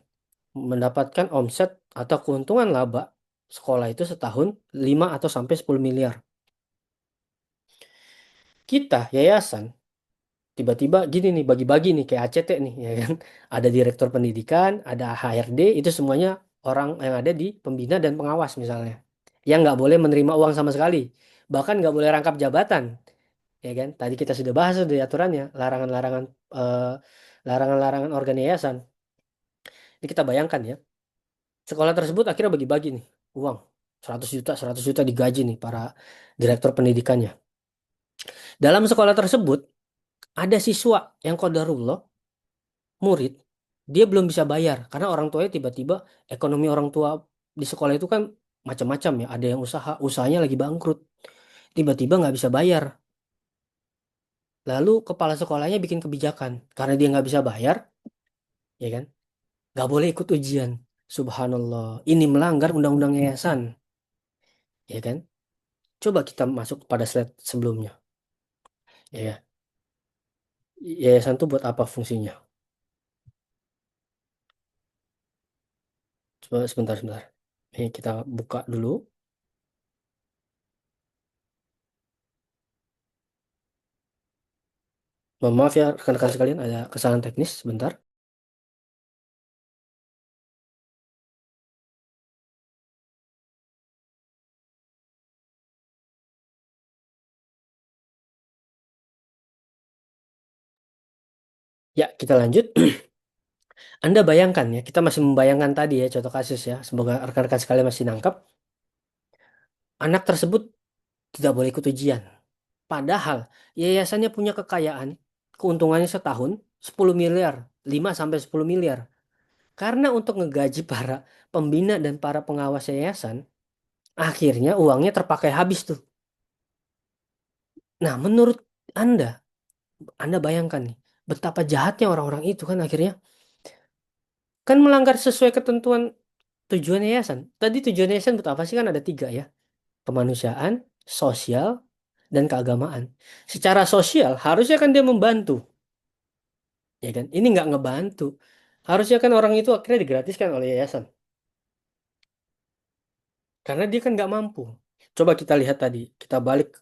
Mendapatkan omset atau keuntungan laba. Sekolah itu setahun 5 atau sampai 10 miliar. Kita yayasan tiba-tiba gini nih bagi-bagi nih kayak ACT nih ya kan ada direktur pendidikan ada HRD itu semuanya orang yang ada di pembina dan pengawas misalnya yang nggak boleh menerima uang sama sekali Bahkan nggak boleh rangkap jabatan, ya kan? Tadi kita sudah bahas tuh di aturannya, larangan-larangan eh, larangan-larangan organ yayasan. Ini kita bayangkan ya, sekolah tersebut akhirnya bagi-bagi nih uang 100 juta, 100 juta digaji nih para direktur pendidikannya. Dalam sekolah tersebut ada siswa yang qadarullah, murid, dia belum bisa bayar karena orang tuanya tiba-tiba, ekonomi orang tua di sekolah itu kan macam-macam ya, ada yang usahanya lagi bangkrut, tiba-tiba nggak bisa bayar. Lalu kepala sekolahnya bikin kebijakan karena dia nggak bisa bayar, ya kan, nggak boleh ikut ujian. Subhanallah, ini melanggar undang-undang yayasan, ya kan. Coba kita masuk pada slide sebelumnya, ya. Yayasan itu buat apa fungsinya? Coba sebentar, sebentar. Ini kita buka dulu. Mohon maaf ya rekan-rekan sekalian, ada kesalahan teknis sebentar. Ya, kita lanjut. Anda bayangkan ya, kita masih membayangkan tadi ya contoh kasus ya. Semoga rekan-rekan sekalian masih nangkap. Anak tersebut tidak boleh ikut ujian. Padahal yayasannya punya kekayaan, keuntungannya setahun 10 miliar, 5 sampai 10 miliar. Karena untuk ngegaji para pembina dan para pengawas yayasan, akhirnya uangnya terpakai habis tuh. Nah, menurut Anda, Anda bayangkan nih, betapa jahatnya orang-orang itu kan akhirnya kan melanggar sesuai ketentuan tujuan yayasan. Tadi tujuan yayasan buat apa sih, kan ada tiga ya. Kemanusiaan, sosial, dan keagamaan. Secara sosial harusnya kan dia membantu, ya kan? Ini nggak ngebantu. Harusnya kan orang itu akhirnya digratiskan oleh yayasan, karena dia kan nggak mampu. Coba kita lihat tadi, kita balik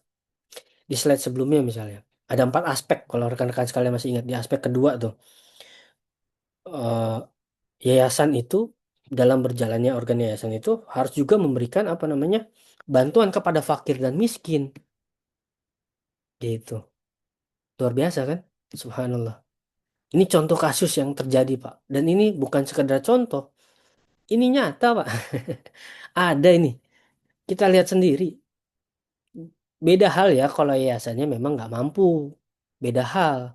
di slide sebelumnya misalnya. Ada 4 aspek kalau rekan-rekan sekalian masih ingat, di aspek kedua tuh. eh, Yayasan itu, dalam berjalannya organ yayasan itu harus juga memberikan apa namanya, bantuan kepada fakir dan miskin, gitu. Luar biasa kan? Subhanallah. Ini contoh kasus yang terjadi, Pak. Dan ini bukan sekedar contoh. Ini nyata, Pak. Ada ini. Kita lihat sendiri. Beda hal ya kalau yayasannya memang nggak mampu. Beda hal.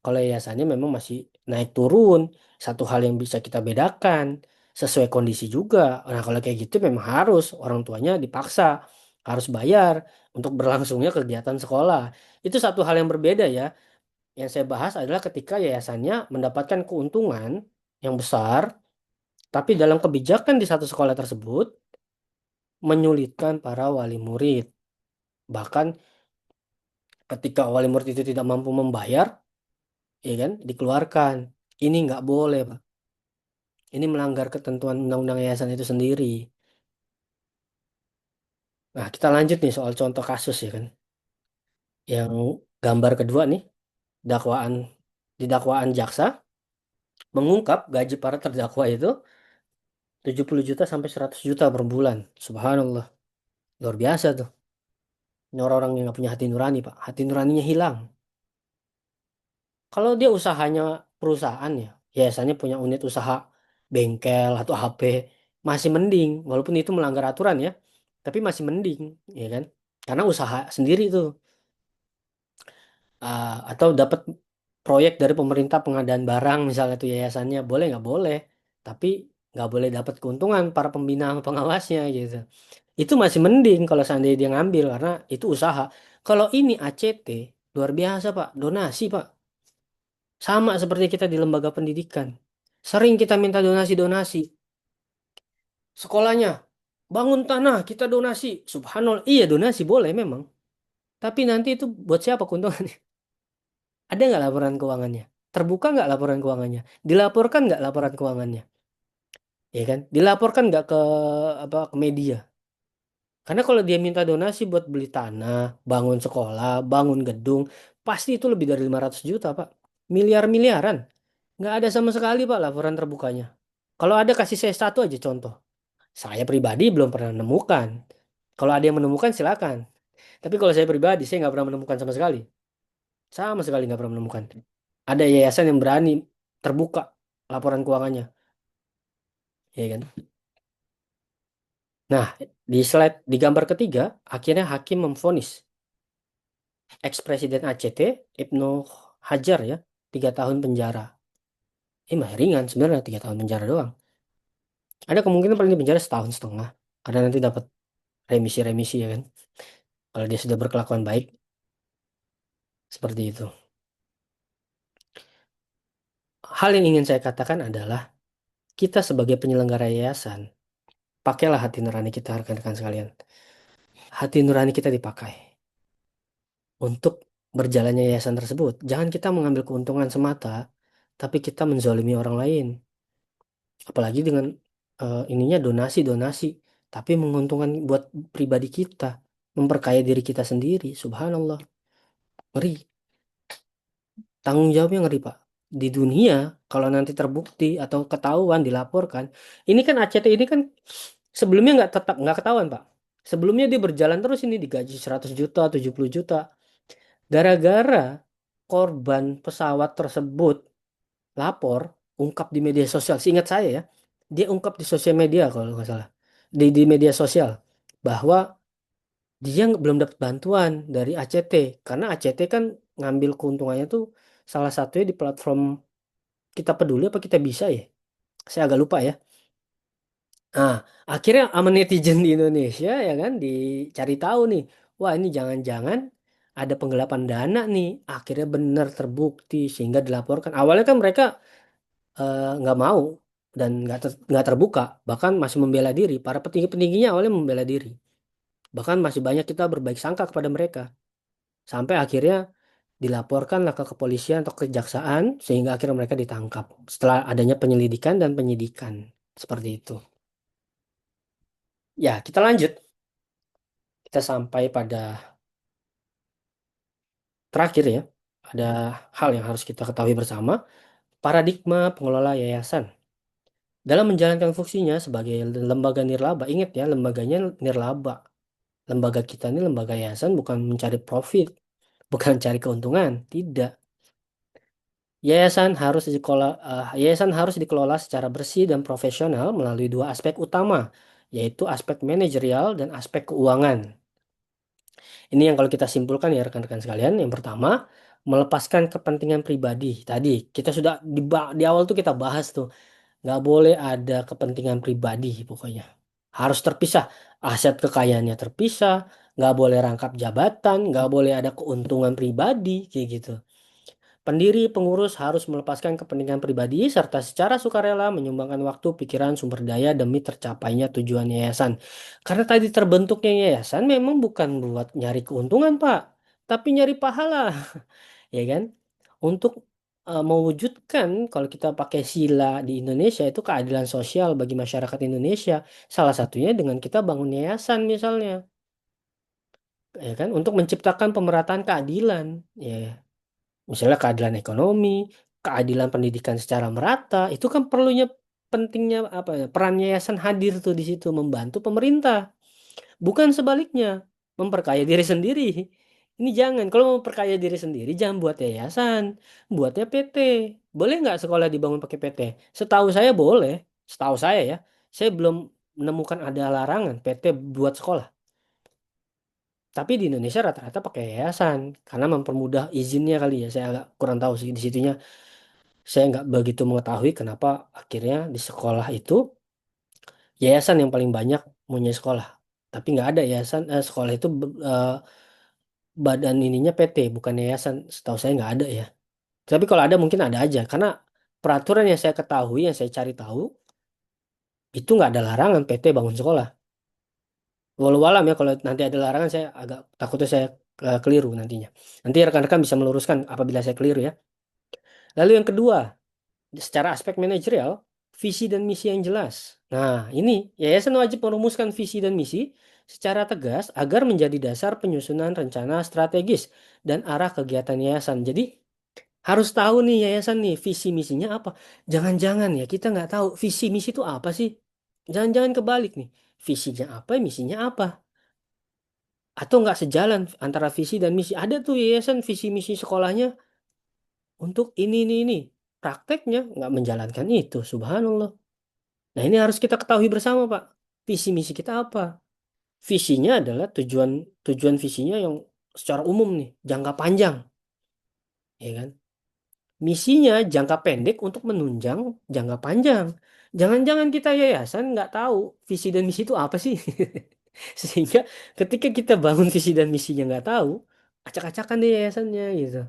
Kalau yayasannya memang masih naik turun. Satu hal yang bisa kita bedakan. Sesuai kondisi juga. Nah, kalau kayak gitu memang harus. Orang tuanya dipaksa. Harus bayar untuk berlangsungnya kegiatan sekolah. Itu satu hal yang berbeda ya. Yang saya bahas adalah ketika yayasannya mendapatkan keuntungan yang besar, tapi dalam kebijakan di satu sekolah tersebut menyulitkan para wali murid. Bahkan ketika wali murid itu tidak mampu membayar, ya kan, dikeluarkan. Ini nggak boleh, Pak. Ini melanggar ketentuan undang-undang yayasan itu sendiri. Nah, kita lanjut nih soal contoh kasus ya kan. Yang gambar kedua nih, dakwaan di dakwaan jaksa mengungkap gaji para terdakwa itu 70 juta sampai 100 juta per bulan. Subhanallah. Luar biasa tuh. Ini orang-orang yang nggak punya hati nurani, Pak. Hati nuraninya hilang. Kalau dia usahanya perusahaan ya, biasanya punya unit usaha bengkel atau HP, masih mending. Walaupun itu melanggar aturan ya, tapi masih mending, ya kan? Karena usaha sendiri tuh. Atau dapat proyek dari pemerintah pengadaan barang misalnya tuh yayasannya, boleh nggak boleh. Tapi nggak boleh dapat keuntungan para pembina sama pengawasnya gitu. Itu masih mending kalau seandainya dia ngambil karena itu usaha. Kalau ini ACT, luar biasa Pak, donasi Pak. Sama seperti kita di lembaga pendidikan. Sering kita minta donasi-donasi. Sekolahnya, bangun tanah, kita donasi. Subhanallah, iya donasi boleh memang. Tapi nanti itu buat siapa keuntungannya? Ada nggak laporan keuangannya? Terbuka nggak laporan keuangannya? Dilaporkan nggak laporan keuangannya? Ya kan? Dilaporkan nggak ke apa, ke media? Karena kalau dia minta donasi buat beli tanah, bangun sekolah, bangun gedung, pasti itu lebih dari 500 juta, Pak. Miliar-miliaran. Nggak ada sama sekali, Pak, laporan terbukanya. Kalau ada, kasih saya satu aja contoh. Saya pribadi belum pernah menemukan. Kalau ada yang menemukan, silakan. Tapi kalau saya pribadi, saya nggak pernah menemukan sama sekali. Sama sekali nggak pernah menemukan. Ada yayasan yang berani terbuka laporan keuangannya, ya kan? Nah, di gambar ketiga, akhirnya hakim memvonis ex-presiden ACT, Ibnu Hajar ya, 3 tahun penjara. Mah ringan sebenarnya, 3 tahun penjara doang. Ada kemungkinan paling di penjara setahun setengah, karena nanti dapat remisi-remisi ya kan. Kalau dia sudah berkelakuan baik, seperti itu. Hal yang ingin saya katakan adalah, kita sebagai penyelenggara yayasan, pakailah hati nurani kita, rekan-rekan sekalian. Hati nurani kita dipakai untuk berjalannya yayasan tersebut. Jangan kita mengambil keuntungan semata, tapi kita menzolimi orang lain. Apalagi dengan ininya donasi-donasi, tapi menguntungkan buat pribadi kita, memperkaya diri kita sendiri. Subhanallah, ngeri. Tanggung jawabnya ngeri, Pak. Di dunia, kalau nanti terbukti atau ketahuan, dilaporkan, ini kan ACT ini kan sebelumnya nggak ketahuan, Pak. Sebelumnya dia berjalan terus ini digaji 100 juta, 70 juta. Gara-gara korban pesawat tersebut lapor, ungkap di media sosial. Seingat saya ya, dia ungkap di sosial media kalau nggak salah. Di media sosial bahwa dia belum dapat bantuan dari ACT karena ACT kan ngambil keuntungannya tuh salah satunya di platform Kita Peduli apa Kita Bisa ya. Saya agak lupa ya. Nah, akhirnya sama netizen di Indonesia ya kan dicari tahu nih. Wah, ini jangan-jangan ada penggelapan dana nih. Akhirnya benar terbukti sehingga dilaporkan. Awalnya kan mereka nggak mau dan nggak terbuka, bahkan masih membela diri. Para petinggi-petingginya awalnya membela diri, bahkan masih banyak kita berbaik sangka kepada mereka, sampai akhirnya dilaporkanlah ke kepolisian atau kejaksaan sehingga akhirnya mereka ditangkap setelah adanya penyelidikan dan penyidikan seperti itu. Ya, kita lanjut. Kita sampai pada terakhir ya. Ada hal yang harus kita ketahui bersama, paradigma pengelola yayasan. Dalam menjalankan fungsinya sebagai lembaga nirlaba, ingat ya, lembaganya nirlaba. Lembaga kita ini lembaga yayasan bukan mencari profit, bukan cari keuntungan, tidak. Yayasan harus dikelola secara bersih dan profesional melalui dua aspek utama, yaitu aspek manajerial dan aspek keuangan. Ini yang kalau kita simpulkan ya rekan-rekan sekalian, yang pertama, melepaskan kepentingan pribadi. Tadi kita sudah di awal tuh kita bahas tuh, nggak boleh ada kepentingan pribadi pokoknya. Harus terpisah. Aset kekayaannya terpisah. Nggak boleh rangkap jabatan. Nggak boleh ada keuntungan pribadi. Kayak gitu. Pendiri pengurus harus melepaskan kepentingan pribadi serta secara sukarela menyumbangkan waktu, pikiran, sumber daya demi tercapainya tujuan yayasan. Karena tadi terbentuknya yayasan memang bukan buat nyari keuntungan, Pak. Tapi nyari pahala. Ya kan? Untuk mewujudkan kalau kita pakai sila di Indonesia itu keadilan sosial bagi masyarakat Indonesia. Salah satunya dengan kita bangun yayasan misalnya, ya kan, untuk menciptakan pemerataan keadilan, ya. Misalnya keadilan ekonomi, keadilan pendidikan secara merata, itu kan pentingnya apa ya? Peran yayasan hadir tuh di situ membantu pemerintah. Bukan sebaliknya, memperkaya diri sendiri. Ini jangan, kalau mau memperkaya diri sendiri, jangan buat yayasan, buatnya PT. Boleh nggak sekolah dibangun pakai PT? Setahu saya boleh, setahu saya ya. Saya belum menemukan ada larangan PT buat sekolah. Tapi di Indonesia rata-rata pakai yayasan, karena mempermudah izinnya kali ya. Saya agak kurang tahu sih di situnya. Saya nggak begitu mengetahui kenapa akhirnya di sekolah itu yayasan yang paling banyak punya sekolah. Tapi nggak ada yayasan sekolah itu badan ininya PT bukan yayasan. Setahu saya nggak ada ya. Tapi kalau ada mungkin ada aja karena peraturan yang saya ketahui yang saya cari tahu itu nggak ada larangan PT bangun sekolah. Walau alam ya kalau nanti ada larangan saya agak takutnya saya keliru nantinya. Nanti rekan-rekan bisa meluruskan apabila saya keliru ya. Lalu yang kedua, secara aspek manajerial, visi dan misi yang jelas. Nah, ini yayasan wajib merumuskan visi dan misi secara tegas agar menjadi dasar penyusunan rencana strategis dan arah kegiatan yayasan. Jadi harus tahu nih yayasan nih visi misinya apa. Jangan-jangan ya kita nggak tahu visi misi itu apa sih. Jangan-jangan kebalik nih. Visinya apa, misinya apa. Atau nggak sejalan antara visi dan misi. Ada tuh yayasan visi misi sekolahnya untuk ini. Prakteknya nggak menjalankan itu, subhanallah. Nah, ini harus kita ketahui bersama, Pak. Visi misi kita apa? Visinya adalah tujuan tujuan visinya yang secara umum nih, jangka panjang, ya kan? Misinya jangka pendek untuk menunjang jangka panjang. Jangan-jangan kita yayasan nggak tahu visi dan misi itu apa sih? Sehingga ketika kita bangun visi dan misinya nggak tahu, acak-acakan deh yayasannya gitu.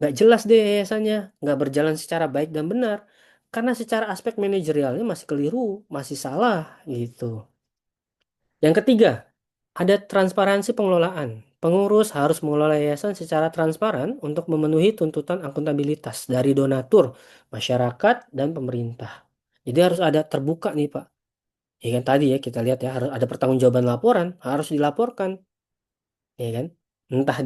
Nggak jelas deh yayasannya, nggak berjalan secara baik dan benar. Karena secara aspek manajerialnya masih keliru, masih salah gitu. Yang ketiga, ada transparansi pengelolaan. Pengurus harus mengelola yayasan secara transparan untuk memenuhi tuntutan akuntabilitas dari donatur, masyarakat, dan pemerintah. Jadi harus ada terbuka nih Pak. Ya kan tadi ya kita lihat ya harus ada pertanggungjawaban laporan, harus dilaporkan, ya kan? Entah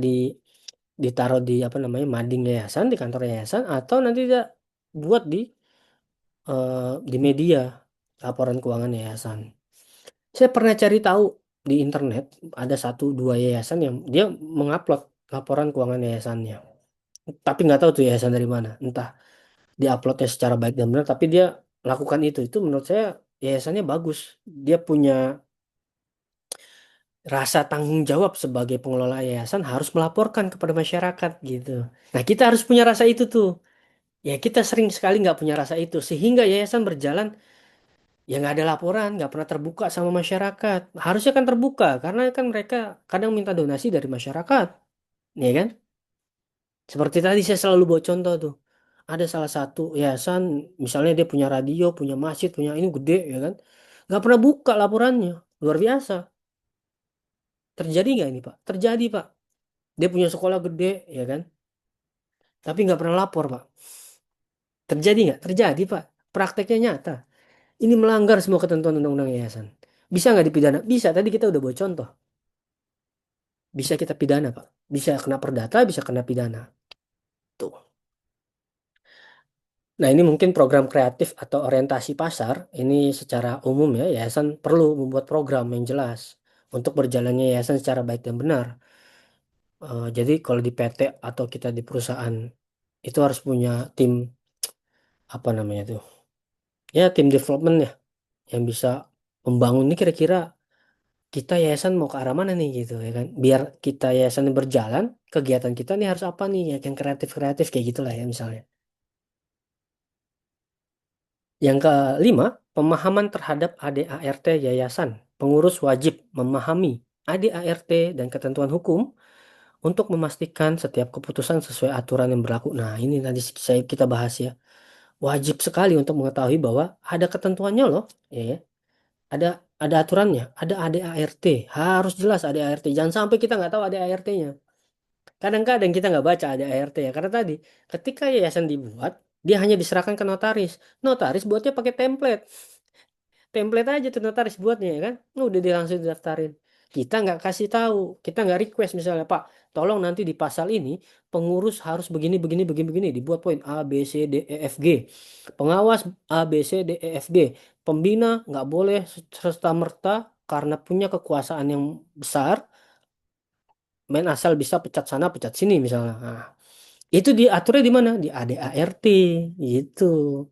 ditaruh di apa namanya mading yayasan, di kantor yayasan, atau nanti dia buat di media laporan keuangan yayasan. Saya pernah cari tahu di internet ada satu dua yayasan yang dia mengupload laporan keuangan yayasannya. Tapi nggak tahu tuh yayasan dari mana. Entah diuploadnya secara baik dan benar, tapi dia lakukan itu. Itu menurut saya yayasannya bagus. Dia punya rasa tanggung jawab sebagai pengelola yayasan harus melaporkan kepada masyarakat gitu. Nah kita harus punya rasa itu tuh. Ya kita sering sekali nggak punya rasa itu sehingga yayasan berjalan ya nggak ada laporan, nggak pernah terbuka sama masyarakat. Harusnya kan terbuka, karena kan mereka kadang minta donasi dari masyarakat, ya kan? Seperti tadi saya selalu bawa contoh tuh. Ada salah satu yayasan, misalnya dia punya radio, punya masjid, punya ini gede, ya kan? Nggak pernah buka laporannya, luar biasa. Terjadi nggak ini Pak? Terjadi Pak. Dia punya sekolah gede, ya kan? Tapi nggak pernah lapor Pak. Terjadi nggak? Terjadi Pak. Prakteknya nyata. Ini melanggar semua ketentuan undang-undang yayasan. Bisa nggak dipidana? Bisa. Tadi kita udah bawa contoh. Bisa kita pidana, Pak. Bisa kena perdata, bisa kena pidana. Tuh. Nah, ini mungkin program kreatif atau orientasi pasar. Ini secara umum ya, yayasan perlu membuat program yang jelas untuk berjalannya yayasan secara baik dan benar. Jadi kalau di PT atau kita di perusahaan itu harus punya tim apa namanya tuh? Ya, tim development ya yang bisa membangun ini kira-kira kita yayasan mau ke arah mana nih gitu ya kan. Biar kita yayasan ini berjalan, kegiatan kita nih harus apa nih ya, yang kreatif-kreatif kayak gitulah ya misalnya. Yang kelima, pemahaman terhadap ADART yayasan. Pengurus wajib memahami ADART dan ketentuan hukum untuk memastikan setiap keputusan sesuai aturan yang berlaku. Nah, ini tadi kita bahas ya. Wajib sekali untuk mengetahui bahwa ada ketentuannya loh, ya. Ya. Ada aturannya, ada ADART. Harus jelas ADART. Jangan sampai kita nggak tahu ADART-nya. Kadang-kadang kita nggak baca ADART ya, karena tadi ketika yayasan dibuat, dia hanya diserahkan ke notaris. Notaris buatnya pakai template aja tuh notaris buatnya ya kan. Udah dia langsung didaftarin. Kita nggak kasih tahu, kita nggak request misalnya Pak, tolong nanti di pasal ini pengurus harus begini begini begini begini dibuat poin A B C D E F G, pengawas A B C D E F G, pembina nggak boleh serta merta karena punya kekuasaan yang besar main asal bisa pecat sana pecat sini misalnya. Nah, itu diaturnya di mana? Di ADART gitu.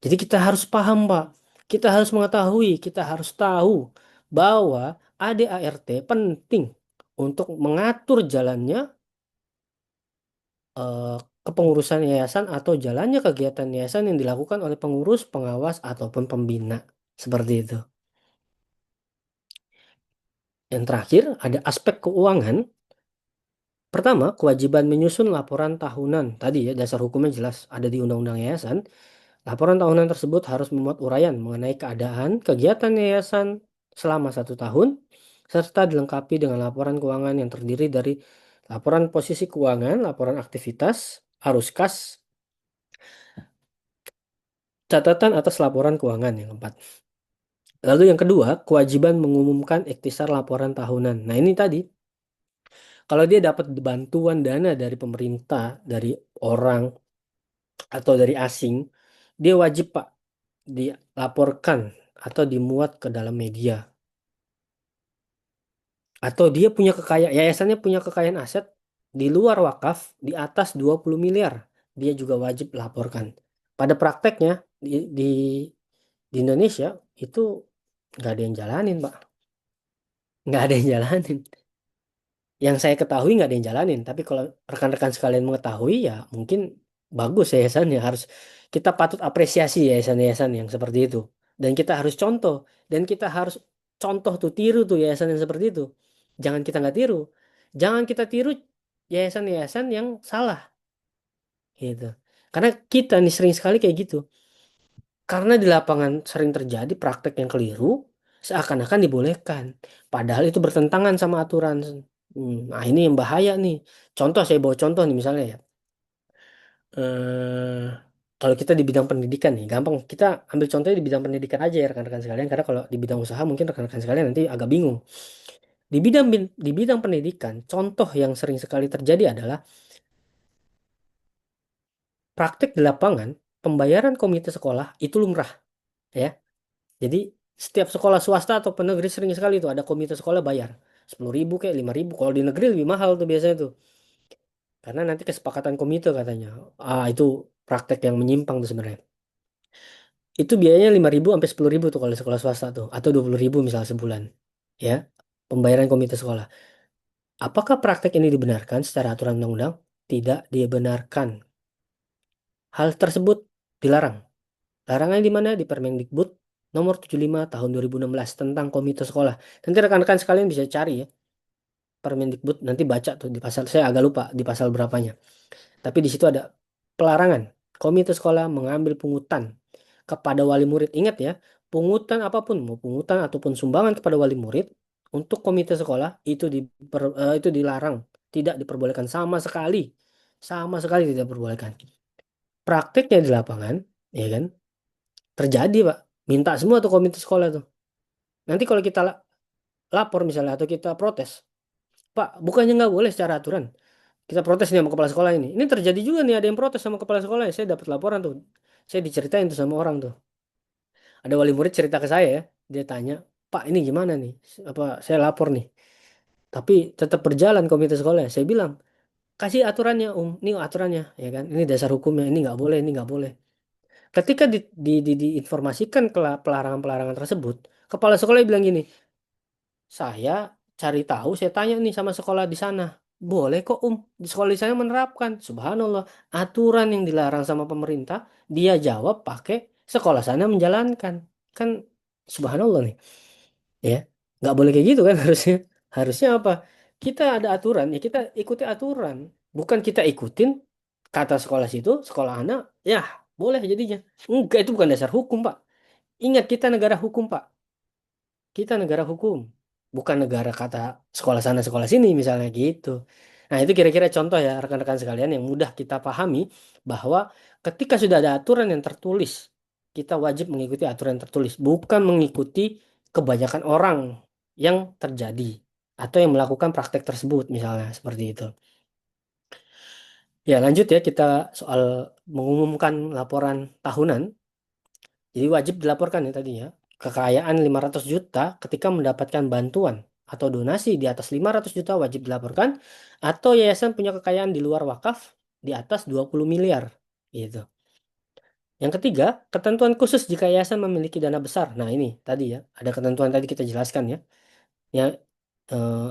Jadi kita harus paham, Pak. Kita harus mengetahui, kita harus tahu bahwa ADART penting untuk mengatur jalannya eh, kepengurusan yayasan atau jalannya kegiatan yayasan yang dilakukan oleh pengurus, pengawas, ataupun pembina. Seperti itu. Yang terakhir, ada aspek keuangan. Pertama, kewajiban menyusun laporan tahunan. Tadi ya, dasar hukumnya jelas ada di Undang-Undang Yayasan. Laporan tahunan tersebut harus memuat uraian mengenai keadaan kegiatan yayasan selama 1 tahun, serta dilengkapi dengan laporan keuangan yang terdiri dari laporan posisi keuangan, laporan aktivitas, arus kas, catatan atas laporan keuangan yang keempat. Lalu yang kedua, kewajiban mengumumkan ikhtisar laporan tahunan. Nah ini tadi, kalau dia dapat bantuan dana dari pemerintah, dari orang, atau dari asing, dia wajib Pak dilaporkan atau dimuat ke dalam media. Atau dia punya kekayaan, yayasannya punya kekayaan aset di luar wakaf di atas 20 miliar. Dia juga wajib laporkan. Pada prakteknya di di Indonesia itu nggak ada yang jalanin, Pak. Nggak ada yang jalanin. Yang saya ketahui nggak ada yang jalanin. Tapi kalau rekan-rekan sekalian mengetahui ya mungkin bagus yayasannya. Harus kita patut apresiasi yayasan-yayasan yang seperti itu. Dan kita harus contoh. Dan kita harus contoh tuh tiru tuh yayasan yang seperti itu. Jangan kita nggak tiru. Jangan kita tiru yayasan-yayasan yang salah gitu. Karena kita nih sering sekali kayak gitu. Karena di lapangan sering terjadi praktek yang keliru, seakan-akan dibolehkan. Padahal itu bertentangan sama aturan. Nah, ini yang bahaya nih. Contoh, saya bawa contoh nih misalnya ya. Eh, Kalau kita di bidang pendidikan nih, gampang. Kita ambil contohnya di bidang pendidikan aja ya rekan-rekan sekalian. Karena kalau di bidang usaha mungkin rekan-rekan sekalian nanti agak bingung. Di bidang pendidikan, contoh yang sering sekali terjadi adalah praktek di lapangan, pembayaran komite sekolah itu lumrah. Ya. Jadi setiap sekolah swasta atau negeri sering sekali tuh ada komite sekolah bayar 10.000 kayak 5.000. Kalau di negeri lebih mahal tuh biasanya tuh. Karena nanti kesepakatan komite katanya. Itu praktek yang menyimpang tuh sebenarnya. Itu biayanya 5.000 sampai 10.000 tuh kalau di sekolah swasta tuh. Atau 20.000 misal sebulan. Ya, pembayaran komite sekolah. Apakah praktek ini dibenarkan secara aturan undang-undang? Tidak dibenarkan. Hal tersebut dilarang. Larangannya di mana? Di Permendikbud nomor 75 tahun 2016 tentang komite sekolah. Nanti rekan-rekan sekalian bisa cari ya. Permendikbud nanti baca tuh di pasal, saya agak lupa di pasal berapanya. Tapi di situ ada pelarangan komite sekolah mengambil pungutan kepada wali murid. Ingat ya, pungutan apapun, mau pungutan ataupun sumbangan kepada wali murid untuk komite sekolah itu dilarang, tidak diperbolehkan sama sekali tidak diperbolehkan. Prakteknya di lapangan, ya kan, terjadi Pak. Minta semua tuh komite sekolah tuh. Nanti kalau kita lapor misalnya atau kita protes, Pak, bukannya nggak boleh secara aturan. Kita protes nih sama kepala sekolah ini. Ini terjadi juga nih ada yang protes sama kepala sekolah ya. Saya dapat laporan tuh. Saya diceritain tuh sama orang tuh. Ada wali murid cerita ke saya ya. Dia tanya, Pak ini gimana nih? Apa saya lapor nih. Tapi tetap berjalan komite sekolah. Saya bilang, kasih aturannya Ini aturannya ya kan. Ini dasar hukumnya. Ini nggak boleh, ini nggak boleh. Ketika diinformasikan ke pelarangan-pelarangan tersebut, kepala sekolah bilang gini, saya cari tahu, saya tanya nih sama sekolah di sana. Boleh kok di sekolah di sana menerapkan. Subhanallah, aturan yang dilarang sama pemerintah, dia jawab pakai sekolah sana menjalankan. Kan subhanallah nih, ya. Nggak boleh kayak gitu kan harusnya. Harusnya apa? Kita ada aturan, ya kita ikuti aturan. Bukan kita ikutin kata sekolah situ, sekolah anak, ya boleh jadinya. Enggak, itu bukan dasar hukum, Pak. Ingat kita negara hukum, Pak. Kita negara hukum, bukan negara kata sekolah sana sekolah sini misalnya gitu. Nah, itu kira-kira contoh ya rekan-rekan sekalian yang mudah kita pahami bahwa ketika sudah ada aturan yang tertulis, kita wajib mengikuti aturan yang tertulis, bukan mengikuti kebanyakan orang yang terjadi atau yang melakukan praktek tersebut misalnya seperti itu. Ya, lanjut ya kita soal mengumumkan laporan tahunan. Jadi wajib dilaporkan ya tadinya. Kekayaan 500 juta ketika mendapatkan bantuan atau donasi di atas 500 juta wajib dilaporkan. Atau yayasan punya kekayaan di luar wakaf di atas 20 miliar. Gitu. Yang ketiga, ketentuan khusus jika yayasan memiliki dana besar. Nah ini tadi ya, ada ketentuan tadi kita jelaskan ya. Ya,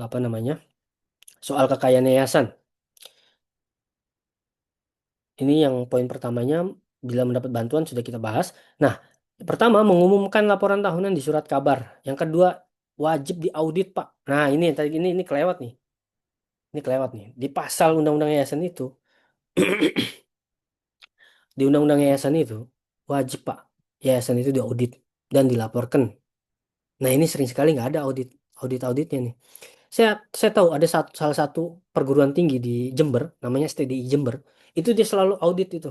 apa namanya, soal kekayaan yayasan. Ini yang poin pertamanya, bila mendapat bantuan sudah kita bahas. Nah, pertama mengumumkan laporan tahunan di surat kabar. Yang kedua, wajib diaudit, Pak. Nah, ini tadi ini kelewat nih. Ini kelewat nih. Di pasal Undang-Undang Yayasan itu, di Undang-Undang Yayasan itu wajib, Pak. Yayasan itu diaudit dan dilaporkan. Nah, ini sering sekali nggak ada auditnya nih. Saya tahu ada salah satu perguruan tinggi di Jember, namanya STDI Jember. Itu dia selalu audit itu.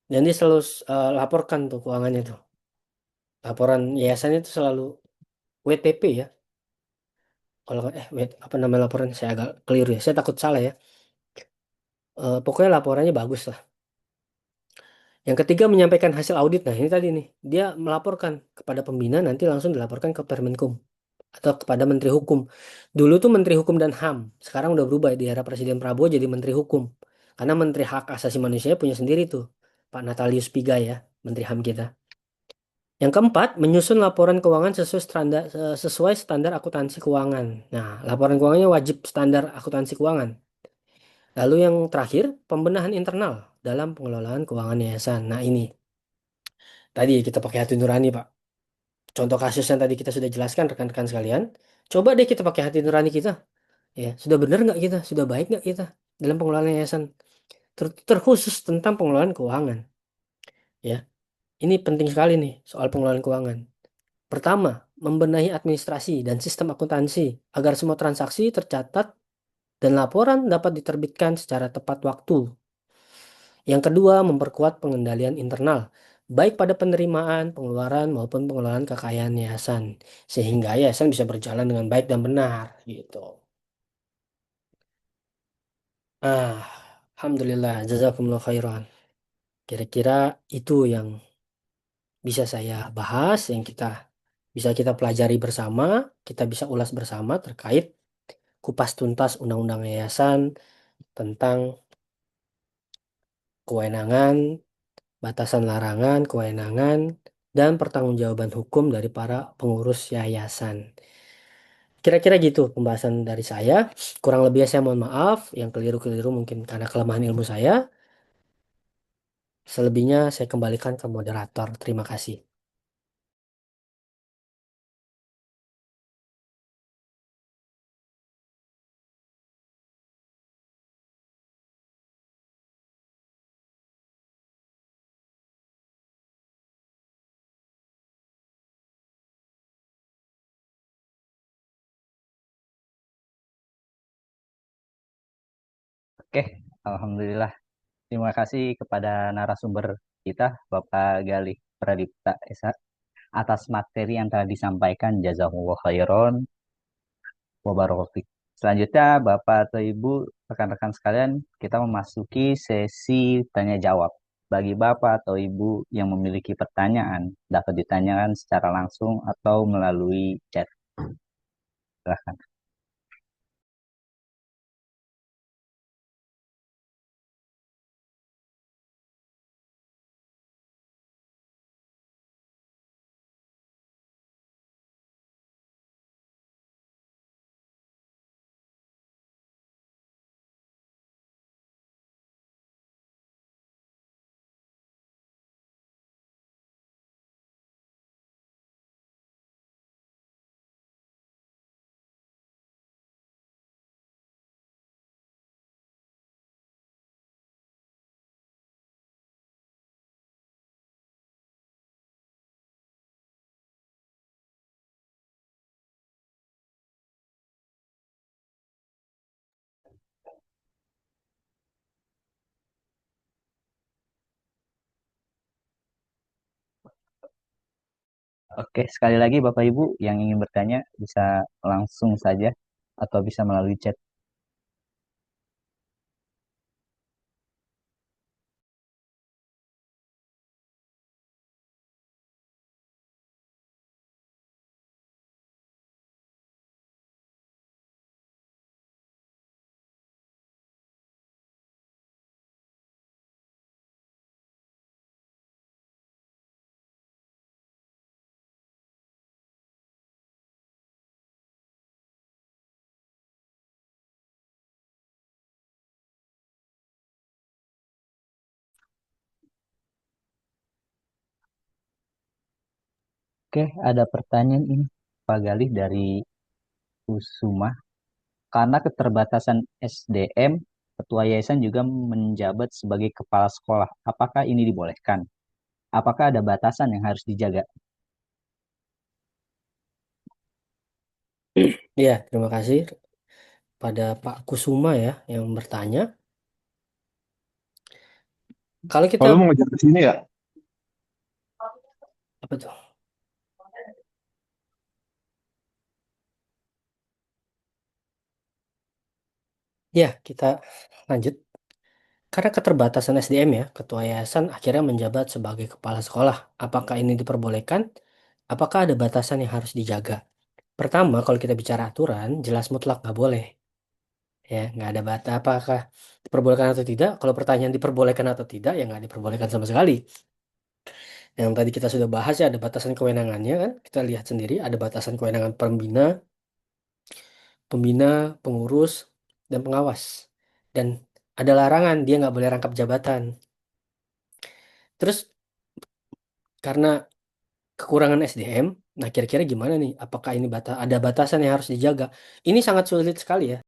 Dan dia selalu laporkan tuh keuangannya tuh. Laporan yayasannya itu selalu WTP ya. Kalau nggak- apa nama laporan saya agak keliru ya. Saya takut salah ya. Pokoknya laporannya bagus lah. Yang ketiga menyampaikan hasil audit. Nah ini tadi nih dia melaporkan kepada pembina nanti langsung dilaporkan ke Permenkum atau kepada Menteri Hukum. Dulu tuh Menteri Hukum dan HAM, sekarang udah berubah di era Presiden Prabowo jadi Menteri Hukum. Karena Menteri Hak Asasi Manusia punya sendiri tuh, Pak Natalius Pigai ya, Menteri HAM kita. Yang keempat, menyusun laporan keuangan sesuai standar akuntansi keuangan. Nah, laporan keuangannya wajib standar akuntansi keuangan. Lalu yang terakhir, pembenahan internal dalam pengelolaan keuangan yayasan. Nah, ini tadi kita pakai hati nurani, Pak. Contoh kasus yang tadi kita sudah jelaskan rekan-rekan sekalian. Coba deh kita pakai hati nurani kita. Ya, sudah benar nggak kita? Sudah baik nggak kita dalam pengelolaan yayasan? Terkhusus tentang pengelolaan keuangan. Ya, ini penting sekali nih soal pengelolaan keuangan. Pertama, membenahi administrasi dan sistem akuntansi agar semua transaksi tercatat dan laporan dapat diterbitkan secara tepat waktu. Yang kedua, memperkuat pengendalian internal, baik pada penerimaan, pengeluaran, maupun pengelolaan kekayaan yayasan, sehingga yayasan bisa berjalan dengan baik dan benar, gitu. Ah, Alhamdulillah, jazakumullah khairan. Kira-kira itu yang bisa saya bahas, yang bisa kita pelajari bersama, kita bisa ulas bersama terkait kupas tuntas Undang-Undang Yayasan tentang kewenangan, batasan larangan, kewenangan, dan pertanggungjawaban hukum dari para pengurus yayasan. Kira-kira gitu pembahasan dari saya. Kurang lebihnya saya mohon maaf, yang keliru-keliru mungkin karena kelemahan ilmu saya. Selebihnya saya kembalikan ke moderator. Terima kasih. Oke, alhamdulillah. Terima kasih kepada narasumber kita, Bapak Galih Pradipta Esa, atas materi yang telah disampaikan. Jazakumullah khairan wa barakallahu. Selanjutnya, Bapak atau Ibu, rekan-rekan sekalian, kita memasuki sesi tanya jawab. Bagi Bapak atau Ibu yang memiliki pertanyaan, dapat ditanyakan secara langsung atau melalui chat. Silahkan. Oke, sekali lagi Bapak Ibu yang ingin bertanya bisa langsung saja atau bisa melalui chat. Oke, ada pertanyaan ini Pak Galih dari Kusuma. Karena keterbatasan SDM, ketua yayasan juga menjabat sebagai kepala sekolah. Apakah ini dibolehkan? Apakah ada batasan yang harus dijaga? Ya, terima kasih pada Pak Kusuma ya yang bertanya. Kalau kita, Kalau mau ngejar ke sini ya, apa tuh? Ya, kita lanjut. Karena keterbatasan SDM ya, ketua yayasan akhirnya menjabat sebagai kepala sekolah. Apakah ini diperbolehkan? Apakah ada batasan yang harus dijaga? Pertama, kalau kita bicara aturan, jelas mutlak nggak boleh. Ya, nggak ada batas apakah diperbolehkan atau tidak. Kalau pertanyaan diperbolehkan atau tidak, ya nggak diperbolehkan sama sekali. Yang tadi kita sudah bahas ya ada batasan kewenangannya kan. Kita lihat sendiri ada batasan kewenangan pembina, pengurus, dan pengawas. Dan ada larangan dia nggak boleh rangkap jabatan. Terus karena kekurangan SDM, nah kira-kira gimana nih? Apakah ini ada batasan yang harus dijaga? Ini sangat sulit sekali ya.